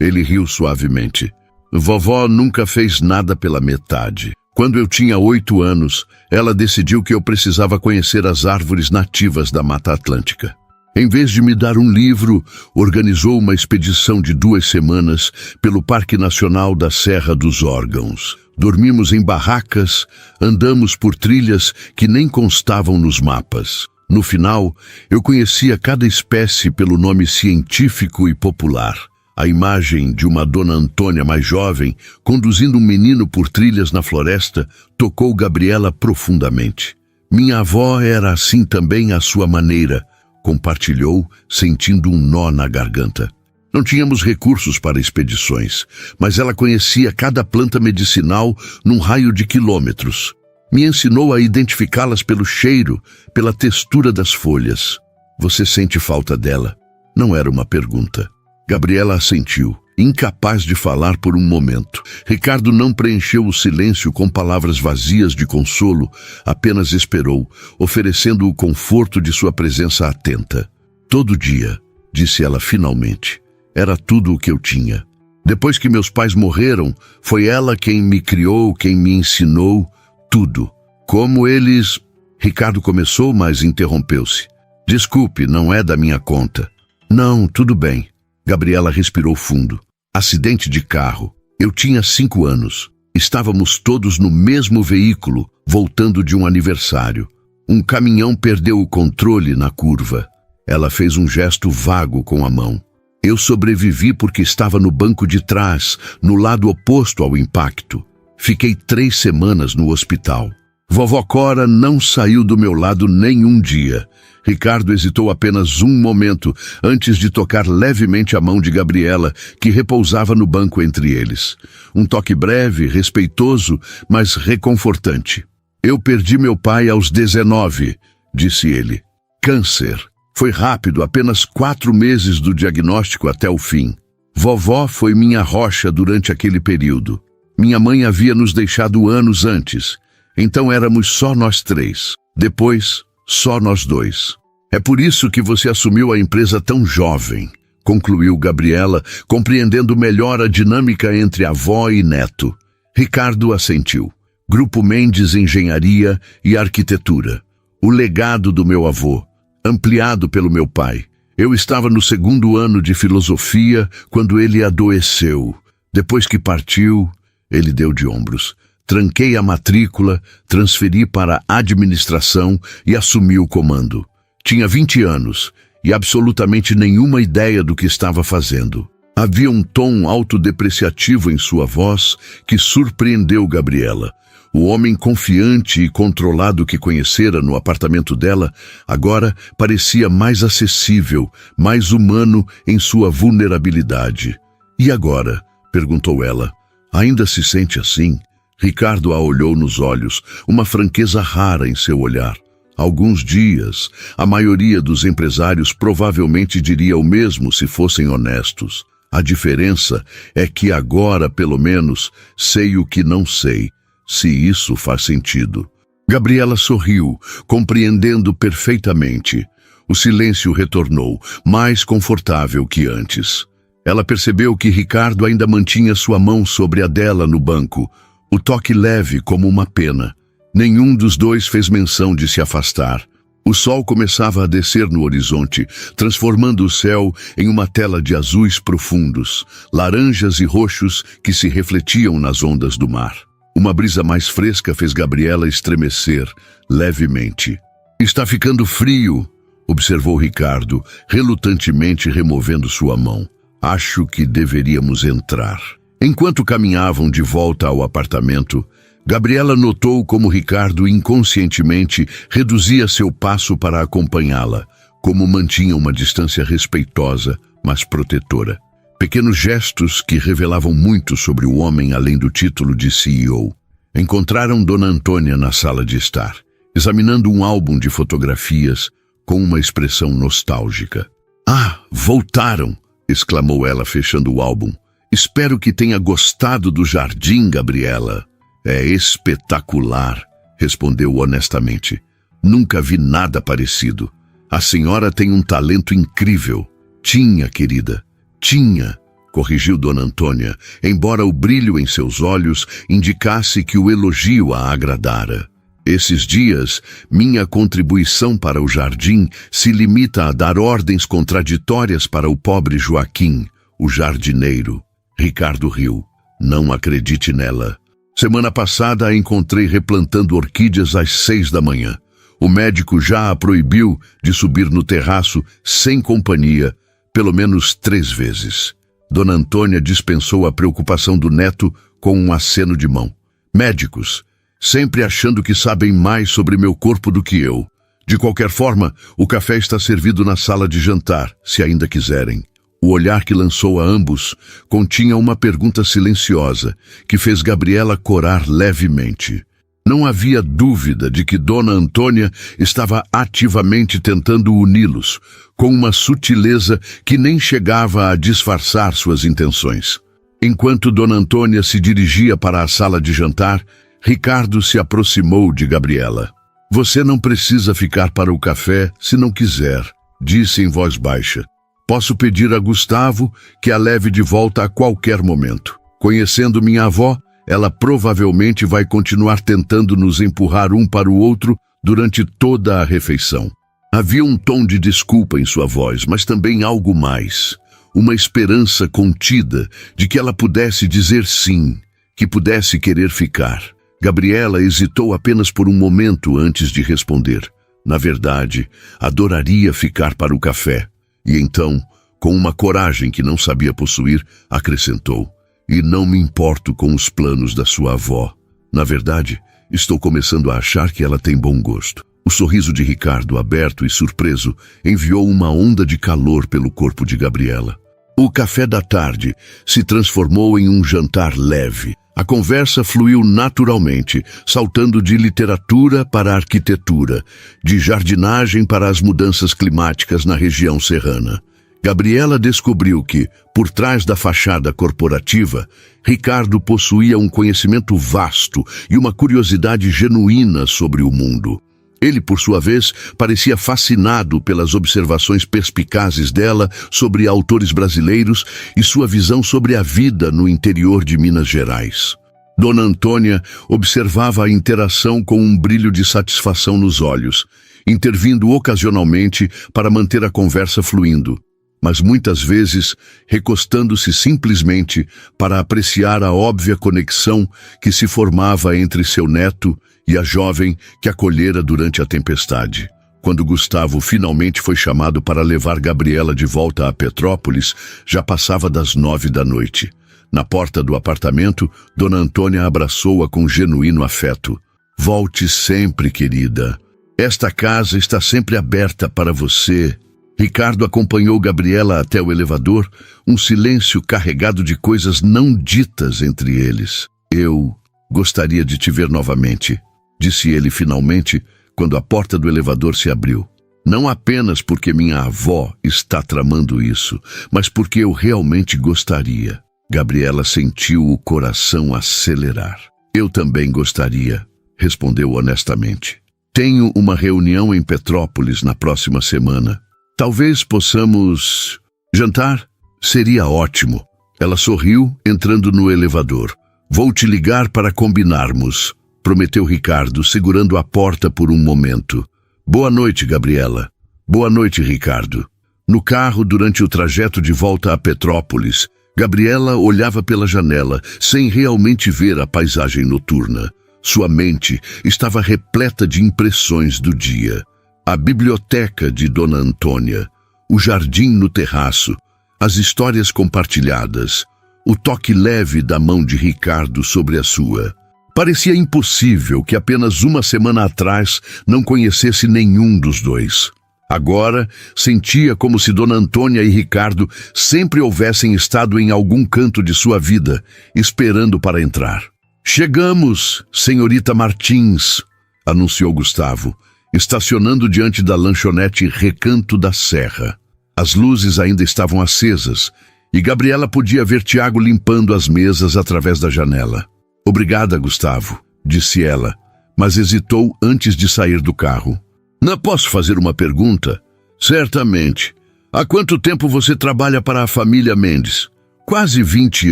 Ele riu suavemente. Vovó nunca fez nada pela metade. Quando eu tinha 8 anos, ela decidiu que eu precisava conhecer as árvores nativas da Mata Atlântica. Em vez de me dar um livro, organizou uma expedição de 2 semanas pelo Parque Nacional da Serra dos Órgãos. Dormimos em barracas, andamos por trilhas que nem constavam nos mapas. No final, eu conhecia cada espécie pelo nome científico e popular. A imagem de uma Dona Antônia mais jovem, conduzindo um menino por trilhas na floresta, tocou Gabriela profundamente. Minha avó era assim também à sua maneira, compartilhou, sentindo um nó na garganta. Não tínhamos recursos para expedições, mas ela conhecia cada planta medicinal num raio de quilômetros. Me ensinou a identificá-las pelo cheiro, pela textura das folhas. Você sente falta dela? Não era uma pergunta. Gabriela assentiu, incapaz de falar por um momento. Ricardo não preencheu o silêncio com palavras vazias de consolo, apenas esperou, oferecendo o conforto de sua presença atenta. Todo dia, disse ela finalmente, era tudo o que eu tinha. Depois que meus pais morreram, foi ela quem me criou, quem me ensinou tudo. Como eles... Ricardo começou, mas interrompeu-se. Desculpe, não é da minha conta. Não, tudo bem. Gabriela respirou fundo. Acidente de carro. Eu tinha 5 anos. Estávamos todos no mesmo veículo, voltando de um aniversário. Um caminhão perdeu o controle na curva. Ela fez um gesto vago com a mão. Eu sobrevivi porque estava no banco de trás, no lado oposto ao impacto. Fiquei 3 semanas no hospital. Vovó Cora não saiu do meu lado nenhum dia. Ricardo hesitou apenas um momento antes de tocar levemente a mão de Gabriela, que repousava no banco entre eles. Um toque breve, respeitoso, mas reconfortante. Eu perdi meu pai aos 19, disse ele. Câncer. Foi rápido, apenas 4 meses do diagnóstico até o fim. Vovó foi minha rocha durante aquele período. Minha mãe havia nos deixado anos antes. Então éramos só nós 3. Depois, só nós 2. É por isso que você assumiu a empresa tão jovem, concluiu Gabriela, compreendendo melhor a dinâmica entre avó e neto. Ricardo assentiu. Grupo Mendes Engenharia e Arquitetura. O legado do meu avô, ampliado pelo meu pai. Eu estava no 2º ano de filosofia quando ele adoeceu. Depois que partiu, ele deu de ombros. Tranquei a matrícula, transferi para a administração e assumi o comando. Tinha 20 anos e absolutamente nenhuma ideia do que estava fazendo. Havia um tom autodepreciativo em sua voz que surpreendeu Gabriela. O homem confiante e controlado que conhecera no apartamento dela, agora parecia mais acessível, mais humano em sua vulnerabilidade. E agora? Perguntou ela. Ainda se sente assim? Ricardo a olhou nos olhos, uma franqueza rara em seu olhar. Alguns dias, a maioria dos empresários provavelmente diria o mesmo se fossem honestos. A diferença é que agora, pelo menos, sei o que não sei, se isso faz sentido. Gabriela sorriu, compreendendo perfeitamente. O silêncio retornou, mais confortável que antes. Ela percebeu que Ricardo ainda mantinha sua mão sobre a dela no banco, o toque leve como uma pena. Nenhum dos dois fez menção de se afastar. O sol começava a descer no horizonte, transformando o céu em uma tela de azuis profundos, laranjas e roxos que se refletiam nas ondas do mar. Uma brisa mais fresca fez Gabriela estremecer, levemente. Está ficando frio, observou Ricardo, relutantemente removendo sua mão. Acho que deveríamos entrar. Enquanto caminhavam de volta ao apartamento, Gabriela notou como Ricardo inconscientemente reduzia seu passo para acompanhá-la, como mantinha uma distância respeitosa, mas protetora. Pequenos gestos que revelavam muito sobre o homem além do título de CEO. Encontraram Dona Antônia na sala de estar, examinando um álbum de fotografias com uma expressão nostálgica. Ah, voltaram! Exclamou ela, fechando o álbum. Espero que tenha gostado do jardim, Gabriela. É espetacular, respondeu honestamente. Nunca vi nada parecido. A senhora tem um talento incrível. Tinha, querida, tinha, corrigiu Dona Antônia, embora o brilho em seus olhos indicasse que o elogio a agradara. Esses dias, minha contribuição para o jardim se limita a dar ordens contraditórias para o pobre Joaquim, o jardineiro. Ricardo riu. Não acredite nela. Semana passada a encontrei replantando orquídeas às 6 da manhã. O médico já a proibiu de subir no terraço sem companhia, pelo menos 3 vezes. Dona Antônia dispensou a preocupação do neto com um aceno de mão. Médicos, sempre achando que sabem mais sobre meu corpo do que eu. De qualquer forma, o café está servido na sala de jantar, se ainda quiserem. O olhar que lançou a ambos continha uma pergunta silenciosa, que fez Gabriela corar levemente. Não havia dúvida de que Dona Antônia estava ativamente tentando uni-los, com uma sutileza que nem chegava a disfarçar suas intenções. Enquanto Dona Antônia se dirigia para a sala de jantar, Ricardo se aproximou de Gabriela. Você não precisa ficar para o café se não quiser, disse em voz baixa. Posso pedir a Gustavo que a leve de volta a qualquer momento. Conhecendo minha avó, ela provavelmente vai continuar tentando nos empurrar um para o outro durante toda a refeição. Havia um tom de desculpa em sua voz, mas também algo mais. Uma esperança contida de que ela pudesse dizer sim, que pudesse querer ficar. Gabriela hesitou apenas por um momento antes de responder. Na verdade, adoraria ficar para o café. E então, com uma coragem que não sabia possuir, acrescentou: e não me importo com os planos da sua avó. Na verdade, estou começando a achar que ela tem bom gosto. O sorriso de Ricardo, aberto e surpreso, enviou uma onda de calor pelo corpo de Gabriela. O café da tarde se transformou em um jantar leve. A conversa fluiu naturalmente, saltando de literatura para arquitetura, de jardinagem para as mudanças climáticas na região serrana. Gabriela descobriu que, por trás da fachada corporativa, Ricardo possuía um conhecimento vasto e uma curiosidade genuína sobre o mundo. Ele, por sua vez, parecia fascinado pelas observações perspicazes dela sobre autores brasileiros e sua visão sobre a vida no interior de Minas Gerais. Dona Antônia observava a interação com um brilho de satisfação nos olhos, intervindo ocasionalmente para manter a conversa fluindo, mas muitas vezes recostando-se simplesmente para apreciar a óbvia conexão que se formava entre seu neto e a jovem que acolhera durante a tempestade. Quando Gustavo finalmente foi chamado para levar Gabriela de volta a Petrópolis, já passava das 9 da noite. Na porta do apartamento, Dona Antônia abraçou-a com genuíno afeto. Volte sempre, querida. Esta casa está sempre aberta para você. Ricardo acompanhou Gabriela até o elevador, um silêncio carregado de coisas não ditas entre eles. Eu gostaria de te ver novamente, disse ele finalmente, quando a porta do elevador se abriu. Não apenas porque minha avó está tramando isso, mas porque eu realmente gostaria. Gabriela sentiu o coração acelerar. Eu também gostaria, respondeu honestamente. Tenho uma reunião em Petrópolis na próxima semana. Talvez possamos jantar? Seria ótimo. Ela sorriu, entrando no elevador. Vou te ligar para combinarmos, prometeu Ricardo, segurando a porta por um momento. Boa noite, Gabriela. Boa noite, Ricardo. No carro, durante o trajeto de volta a Petrópolis, Gabriela olhava pela janela, sem realmente ver a paisagem noturna. Sua mente estava repleta de impressões do dia. A biblioteca de Dona Antônia, o jardim no terraço, as histórias compartilhadas, o toque leve da mão de Ricardo sobre a sua. Parecia impossível que apenas uma semana atrás não conhecesse nenhum dos dois. Agora, sentia como se Dona Antônia e Ricardo sempre houvessem estado em algum canto de sua vida, esperando para entrar. Chegamos, senhorita Martins, anunciou Gustavo, estacionando diante da lanchonete Recanto da Serra. As luzes ainda estavam acesas e Gabriela podia ver Tiago limpando as mesas através da janela. Obrigada, Gustavo, disse ela, mas hesitou antes de sair do carro. Não posso fazer uma pergunta? Certamente. Há quanto tempo você trabalha para a família Mendes? Quase 20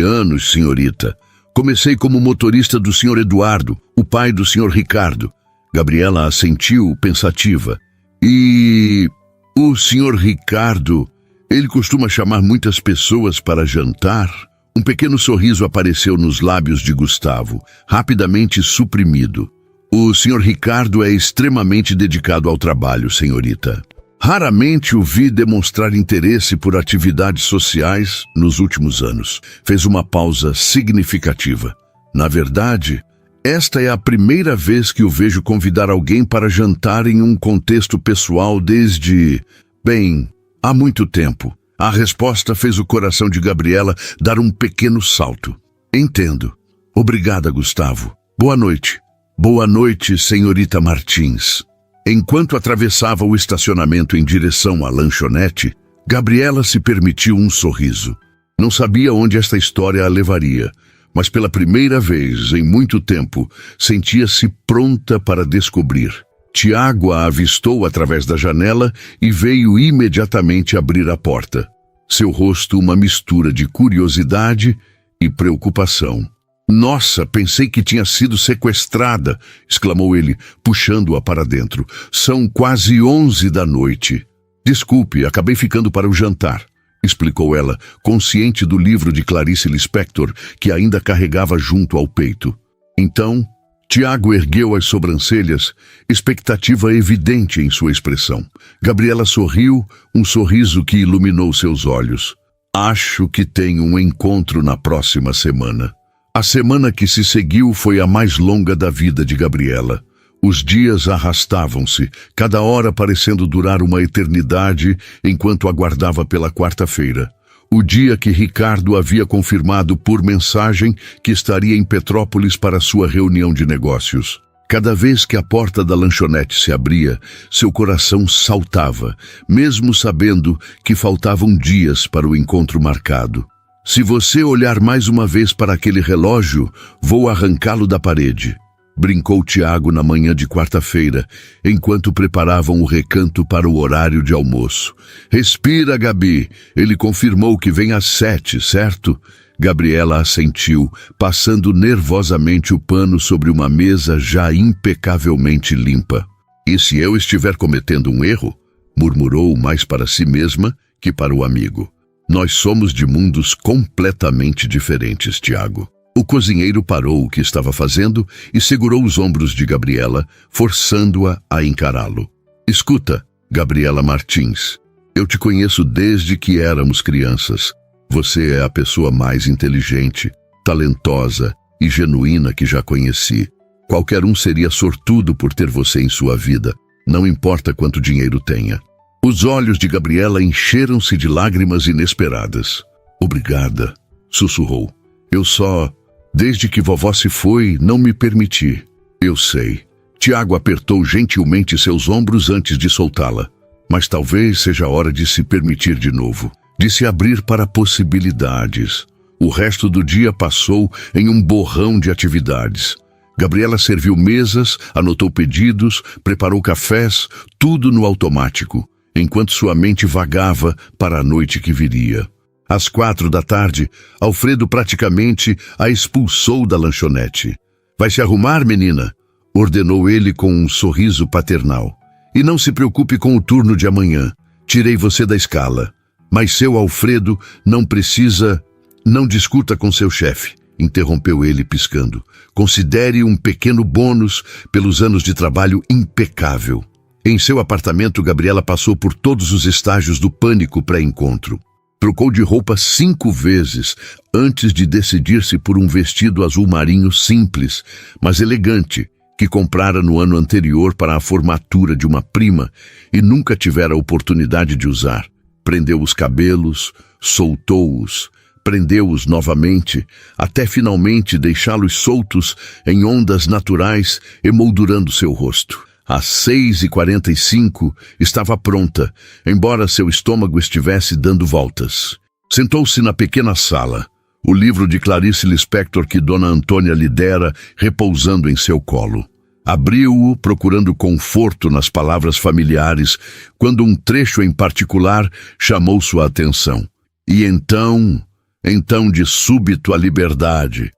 anos, senhorita. Comecei como motorista do Sr. Eduardo, o pai do Sr. Ricardo. Gabriela assentiu, pensativa. E o Sr. Ricardo, ele costuma chamar muitas pessoas para jantar? Um pequeno sorriso apareceu nos lábios de Gustavo, rapidamente suprimido. O Sr. Ricardo é extremamente dedicado ao trabalho, senhorita. Raramente o vi demonstrar interesse por atividades sociais nos últimos anos. Fez uma pausa significativa. Na verdade, esta é a primeira vez que o vejo convidar alguém para jantar em um contexto pessoal desde, bem, há muito tempo. A resposta fez o coração de Gabriela dar um pequeno salto. Entendo. Obrigada, Gustavo. Boa noite. Boa noite, senhorita Martins. Enquanto atravessava o estacionamento em direção à lanchonete, Gabriela se permitiu um sorriso. Não sabia onde esta história a levaria, mas pela primeira vez em muito tempo, sentia-se pronta para descobrir. Tiago a avistou através da janela e veio imediatamente abrir a porta. Seu rosto uma mistura de curiosidade e preocupação. Nossa, pensei que tinha sido sequestrada, exclamou ele, puxando-a para dentro. São quase 11 da noite. Desculpe, acabei ficando para o jantar, explicou ela, consciente do livro de Clarice Lispector que ainda carregava junto ao peito. Então, Tiago ergueu as sobrancelhas, expectativa evidente em sua expressão. Gabriela sorriu, um sorriso que iluminou seus olhos. Acho que tenho um encontro na próxima semana. A semana que se seguiu foi a mais longa da vida de Gabriela. Os dias arrastavam-se, cada hora parecendo durar uma eternidade enquanto aguardava pela quarta-feira. O dia que Ricardo havia confirmado por mensagem que estaria em Petrópolis para sua reunião de negócios. Cada vez que a porta da lanchonete se abria, seu coração saltava, mesmo sabendo que faltavam dias para o encontro marcado. Se você olhar mais uma vez para aquele relógio, vou arrancá-lo da parede, brincou Tiago na manhã de quarta-feira, enquanto preparavam o recanto para o horário de almoço. Respira, Gabi. Ele confirmou que vem às 7, certo? Gabriela assentiu, passando nervosamente o pano sobre uma mesa já impecavelmente limpa. E se eu estiver cometendo um erro? Murmurou mais para si mesma que para o amigo. Nós somos de mundos completamente diferentes, Tiago. O cozinheiro parou o que estava fazendo e segurou os ombros de Gabriela, forçando-a a encará-lo. Escuta, Gabriela Martins, eu te conheço desde que éramos crianças. Você é a pessoa mais inteligente, talentosa e genuína que já conheci. Qualquer um seria sortudo por ter você em sua vida, não importa quanto dinheiro tenha. Os olhos de Gabriela encheram-se de lágrimas inesperadas. Obrigada, sussurrou. Desde que vovó se foi, não me permiti. Eu sei. Tiago apertou gentilmente seus ombros antes de soltá-la. Mas talvez seja hora de se permitir de novo, de se abrir para possibilidades. O resto do dia passou em um borrão de atividades. Gabriela serviu mesas, anotou pedidos, preparou cafés, tudo no automático, enquanto sua mente vagava para a noite que viria. Às 4 da tarde, Alfredo praticamente a expulsou da lanchonete. Vai se arrumar, menina? Ordenou ele com um sorriso paternal. E não se preocupe com o turno de amanhã. Tirei você da escala. Mas seu Alfredo não precisa... Não discuta com seu chefe, interrompeu ele piscando. Considere um pequeno bônus pelos anos de trabalho impecável. Em seu apartamento, Gabriela passou por todos os estágios do pânico pré-encontro. Trocou de roupa 5 vezes antes de decidir-se por um vestido azul marinho simples, mas elegante, que comprara no ano anterior para a formatura de uma prima e nunca tivera a oportunidade de usar. Prendeu os cabelos, soltou-os, prendeu-os novamente, até finalmente deixá-los soltos em ondas naturais, emoldurando seu rosto. Às 6h45 estava pronta, embora seu estômago estivesse dando voltas. Sentou-se na pequena sala, o livro de Clarice Lispector que Dona Antônia lhe dera repousando em seu colo. Abriu-o procurando conforto nas palavras familiares, quando um trecho em particular chamou sua atenção. E então... Então, de súbito, a liberdade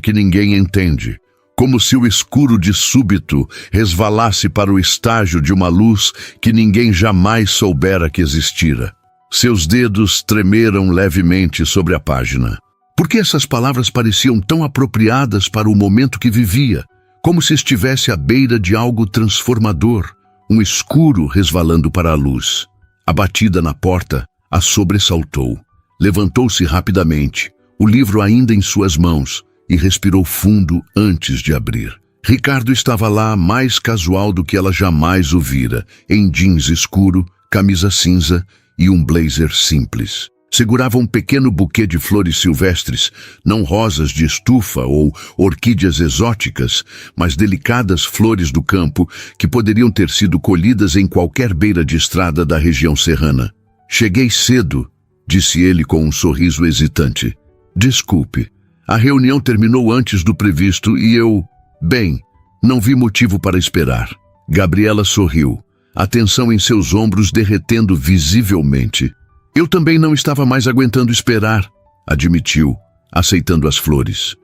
que ninguém entende, como se o escuro de súbito resvalasse para o estágio de uma luz que ninguém jamais soubera que existira. Seus dedos tremeram levemente sobre a página. Por que essas palavras pareciam tão apropriadas para o momento que vivia, como se estivesse à beira de algo transformador, um escuro resvalando para a luz. A batida na porta a sobressaltou. Levantou-se rapidamente, o livro ainda em suas mãos, e respirou fundo antes de abrir. Ricardo estava lá mais casual do que ela jamais o vira, em jeans escuro, camisa cinza e um blazer simples. Segurava um pequeno buquê de flores silvestres, não rosas de estufa ou orquídeas exóticas, mas delicadas flores do campo que poderiam ter sido colhidas em qualquer beira de estrada da região serrana. Cheguei cedo, disse ele com um sorriso hesitante. Desculpe, a reunião terminou antes do previsto e bem, não vi motivo para esperar. Gabriela sorriu, a tensão em seus ombros derretendo visivelmente. Eu também não estava mais aguentando esperar, admitiu, aceitando as flores.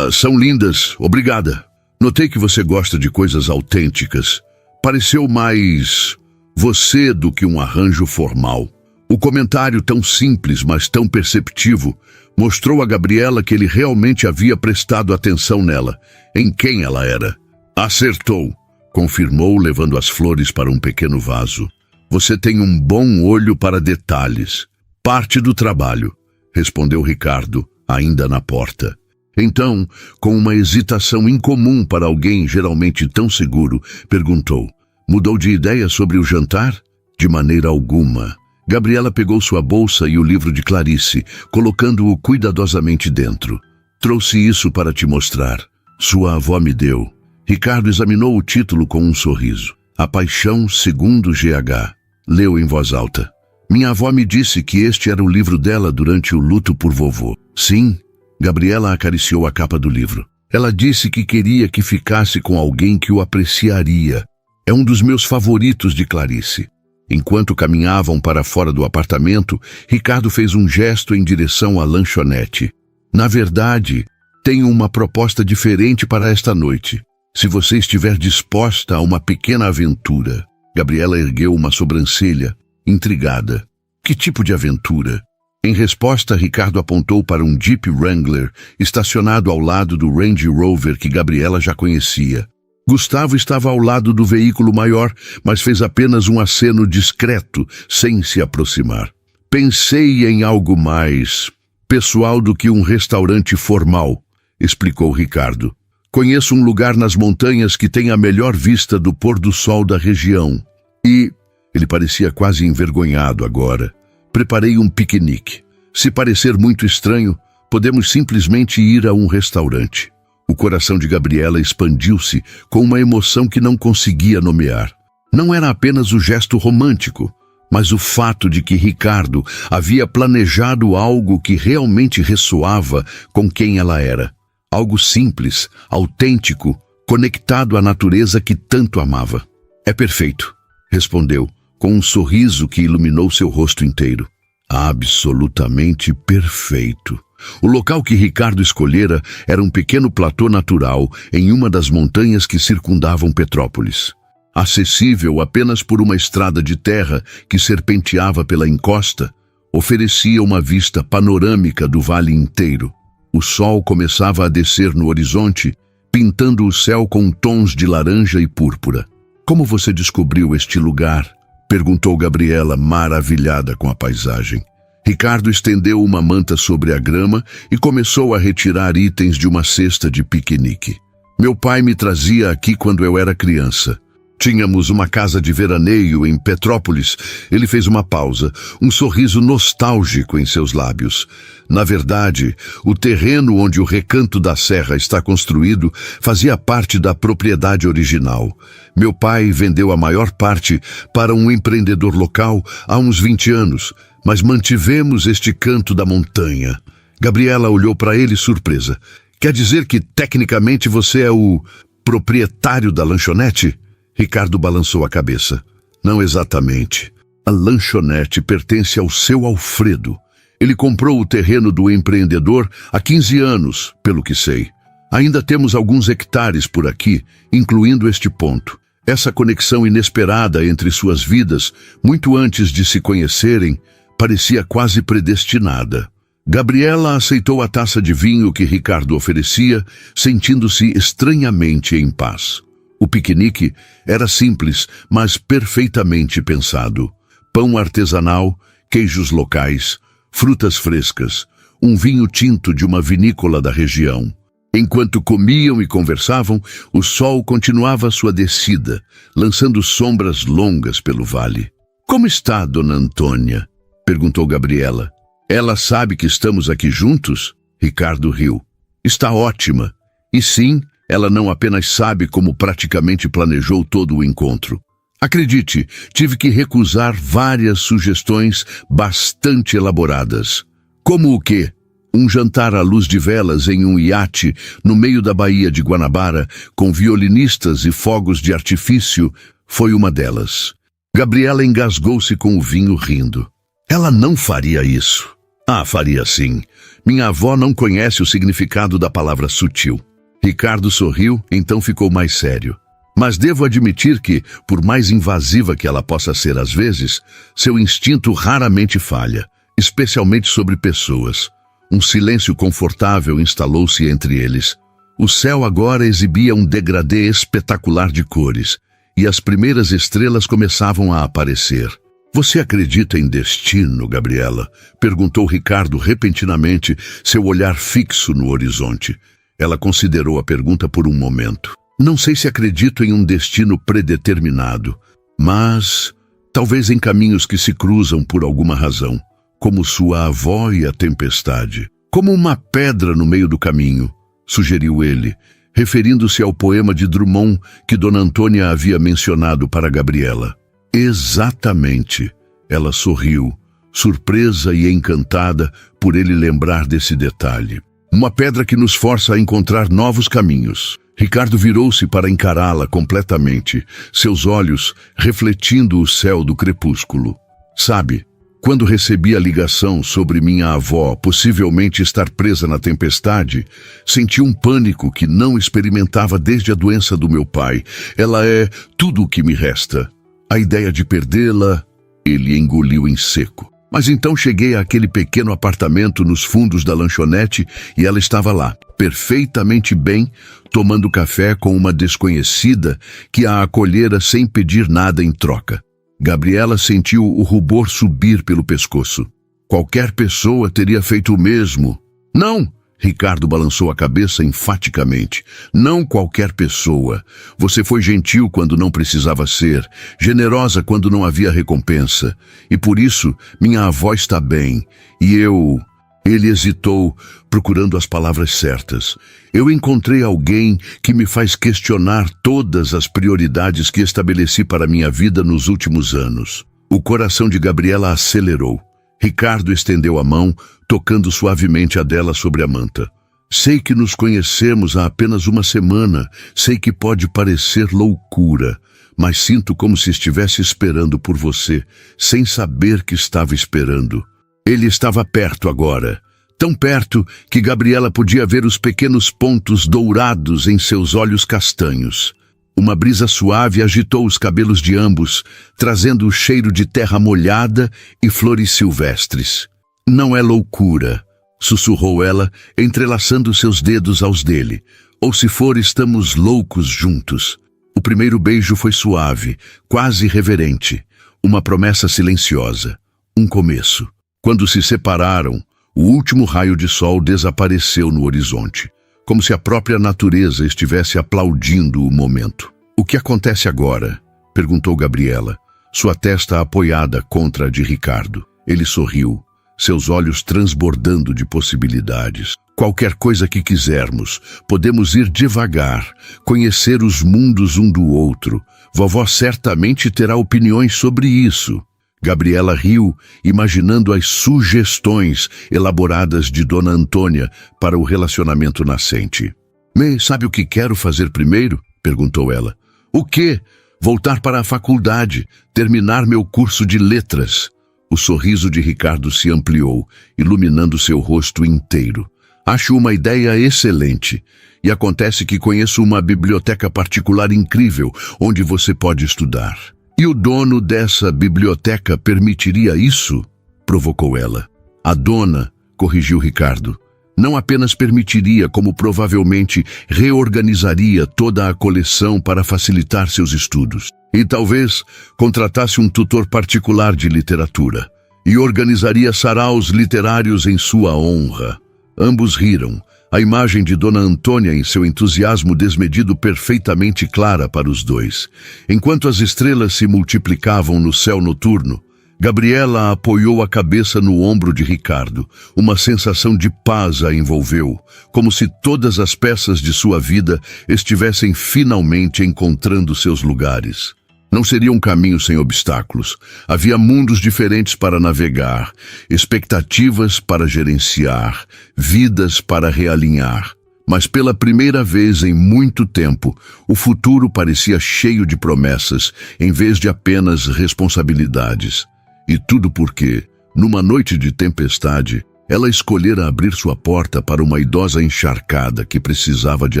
São lindas, obrigada. Notei que você gosta de coisas autênticas. Pareceu mais você do que um arranjo formal. O comentário tão simples, mas tão perceptivo, mostrou a Gabriela que ele realmente havia prestado atenção nela, em quem ela era. Acertou, confirmou, levando as flores para um pequeno vaso. Você tem um bom olho para detalhes. Parte do trabalho, respondeu Ricardo, ainda na porta. Então, com uma hesitação incomum para alguém geralmente tão seguro, perguntou: mudou de ideia sobre o jantar? De maneira alguma. Gabriela pegou sua bolsa e o livro de Clarice, colocando-o cuidadosamente dentro. Trouxe isso para te mostrar. Sua avó me deu. Ricardo examinou o título com um sorriso. A Paixão segundo GH. Leu em voz alta. Minha avó me disse que este era o livro dela durante o luto por vovô. Sim, Gabriela acariciou a capa do livro. Ela disse que queria que ficasse com alguém que o apreciaria. É um dos meus favoritos de Clarice. Enquanto caminhavam para fora do apartamento, Ricardo fez um gesto em direção à lanchonete. Na verdade, tenho uma proposta diferente para esta noite. Se você estiver disposta a uma pequena aventura. Gabriela ergueu uma sobrancelha, intrigada. Que tipo de aventura? Em resposta, Ricardo apontou para um Jeep Wrangler estacionado ao lado do Range Rover que Gabriela já conhecia. Gustavo estava ao lado do veículo maior, mas fez apenas um aceno discreto, sem se aproximar. Pensei em algo mais pessoal do que um restaurante formal, explicou Ricardo. Conheço um lugar nas montanhas que tem a melhor vista do pôr do sol da região. E ele parecia quase envergonhado agora. Preparei um piquenique. Se parecer muito estranho, podemos simplesmente ir a um restaurante. O coração de Gabriela expandiu-se com uma emoção que não conseguia nomear. Não era apenas o gesto romântico, mas o fato de que Ricardo havia planejado algo que realmente ressoava com quem ela era. Algo simples, autêntico, conectado à natureza que tanto amava. É perfeito, respondeu, com um sorriso que iluminou seu rosto inteiro. Absolutamente perfeito. O local que Ricardo escolhera era um pequeno platô natural em uma das montanhas que circundavam Petrópolis. Acessível apenas por uma estrada de terra que serpenteava pela encosta, oferecia uma vista panorâmica do vale inteiro. O sol começava a descer no horizonte, pintando o céu com tons de laranja e púrpura. Como você descobriu este lugar? Perguntou Gabriela, maravilhada com a paisagem. Ricardo estendeu uma manta sobre a grama e começou a retirar itens de uma cesta de piquenique. Meu pai me trazia aqui quando eu era criança. Tínhamos uma casa de veraneio em Petrópolis. Ele fez uma pausa, um sorriso nostálgico em seus lábios. Na verdade, o terreno onde o recanto da serra está construído fazia parte da propriedade original. Meu pai vendeu a maior parte para um empreendedor local há uns 20 anos, mas mantivemos este canto da montanha. Gabriela olhou para ele surpresa. Quer dizer que, tecnicamente, você é o proprietário da lanchonete? Ricardo balançou a cabeça. Não exatamente. A lanchonete pertence ao seu Alfredo. Ele comprou o terreno do empreendedor há 15 anos, pelo que sei. Ainda temos alguns hectares por aqui, incluindo este ponto. Essa conexão inesperada entre suas vidas, muito antes de se conhecerem, parecia quase predestinada. Gabriela aceitou a taça de vinho que Ricardo oferecia, sentindo-se estranhamente em paz. O piquenique era simples, mas perfeitamente pensado. Pão artesanal, queijos locais, frutas frescas, um vinho tinto de uma vinícola da região. Enquanto comiam e conversavam, o sol continuava sua descida, lançando sombras longas pelo vale. "Como está, Dona Antônia?" perguntou Gabriela. "Ela sabe que estamos aqui juntos?" Ricardo riu. "Está ótima. E sim, ela não apenas sabe como praticamente planejou todo o encontro. Acredite, tive que recusar várias sugestões bastante elaboradas. Como o quê? Um jantar à luz de velas em um iate no meio da Baía de Guanabara, com violinistas e fogos de artifício, foi uma delas." Gabriela engasgou-se com o vinho rindo. "Ela não faria isso." "Ah, faria sim. Minha avó não conhece o significado da palavra sutil." Ricardo sorriu, então ficou mais sério. "Mas devo admitir que, por mais invasiva que ela possa ser às vezes, seu instinto raramente falha, especialmente sobre pessoas." Um silêncio confortável instalou-se entre eles. O céu agora exibia um degradê espetacular de cores, e as primeiras estrelas começavam a aparecer. "Você acredita em destino, Gabriela?" perguntou Ricardo repentinamente, seu olhar fixo no horizonte. Ela considerou a pergunta por um momento. "Não sei se acredito em um destino predeterminado, mas talvez em caminhos que se cruzam por alguma razão, como sua avó e a tempestade. Como uma pedra no meio do caminho", sugeriu ele, referindo-se ao poema de Drummond que Dona Antônia havia mencionado para Gabriela. "Exatamente." Ela sorriu, surpresa e encantada por ele lembrar desse detalhe. "Uma pedra que nos força a encontrar novos caminhos." Ricardo virou-se para encará-la completamente, seus olhos refletindo o céu do crepúsculo. "Sabe, quando recebi a ligação sobre minha avó possivelmente estar presa na tempestade, senti um pânico que não experimentava desde a doença do meu pai. Ela é tudo o que me resta. A ideia de perdê-la..." Ele engoliu em seco. "Mas então cheguei àquele pequeno apartamento nos fundos da lanchonete e ela estava lá, perfeitamente bem, tomando café com uma desconhecida que a acolhera sem pedir nada em troca." Gabriela sentiu o rubor subir pelo pescoço. Qualquer pessoa teria feito o mesmo. "Não!" Ricardo balançou a cabeça enfaticamente. "Não qualquer pessoa. Você foi gentil quando não precisava ser, generosa quando não havia recompensa. E por isso, minha avó está bem. E eu..." Ele hesitou, procurando as palavras certas. "Eu encontrei alguém que me faz questionar todas as prioridades que estabeleci para minha vida nos últimos anos." O coração de Gabriela acelerou. Ricardo estendeu a mão, tocando suavemente a dela sobre a manta. "Sei que nos conhecemos há apenas uma semana. Sei que pode parecer loucura, mas sinto como se estivesse esperando por você, sem saber que estava esperando." Ele estava perto agora, tão perto que Gabriela podia ver os pequenos pontos dourados em seus olhos castanhos. Uma brisa suave agitou os cabelos de ambos, trazendo o cheiro de terra molhada e flores silvestres. "Não é loucura", sussurrou ela, entrelaçando seus dedos aos dele. "Ou se for, estamos loucos juntos." O primeiro beijo foi suave, quase reverente, uma promessa silenciosa, um começo. Quando se separaram, o último raio de sol desapareceu no horizonte, como se a própria natureza estivesse aplaudindo o momento. "O que acontece agora?" perguntou Gabriela, sua testa apoiada contra a de Ricardo. Ele sorriu, seus olhos transbordando de possibilidades. "Qualquer coisa que quisermos, podemos ir devagar, conhecer os mundos um do outro. Vovó certamente terá opiniões sobre isso." Gabriela riu, imaginando as sugestões elaboradas de Dona Antônia para o relacionamento nascente. "Mas sabe o que quero fazer primeiro?" perguntou ela. "O quê?" "Voltar para a faculdade, terminar meu curso de letras." O sorriso de Ricardo se ampliou, iluminando seu rosto inteiro. Acho uma ideia excelente. E acontece que conheço uma biblioteca particular incrível, onde você pode estudar. E o dono dessa biblioteca permitiria isso? Provocou ela. A dona, corrigiu Ricardo, não apenas permitiria, como provavelmente reorganizaria toda a coleção para facilitar seus estudos. E talvez contratasse um tutor particular de literatura. E organizaria saraus literários em sua honra. Ambos riram. A imagem de Dona Antônia em seu entusiasmo desmedido perfeitamente clara para os dois. Enquanto as estrelas se multiplicavam no céu noturno, Gabriela apoiou a cabeça no ombro de Ricardo. Uma sensação de paz a envolveu, como se todas as peças de sua vida estivessem finalmente encontrando seus lugares. Não seria um caminho sem obstáculos. Havia mundos diferentes para navegar, expectativas para gerenciar, vidas para realinhar. Mas pela primeira vez em muito tempo, o futuro parecia cheio de promessas, em vez de apenas responsabilidades. E tudo porque, numa noite de tempestade, ela escolhera abrir sua porta para uma idosa encharcada que precisava de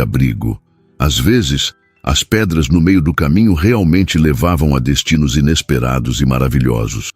abrigo. Às vezes, as pedras no meio do caminho realmente levavam a destinos inesperados e maravilhosos.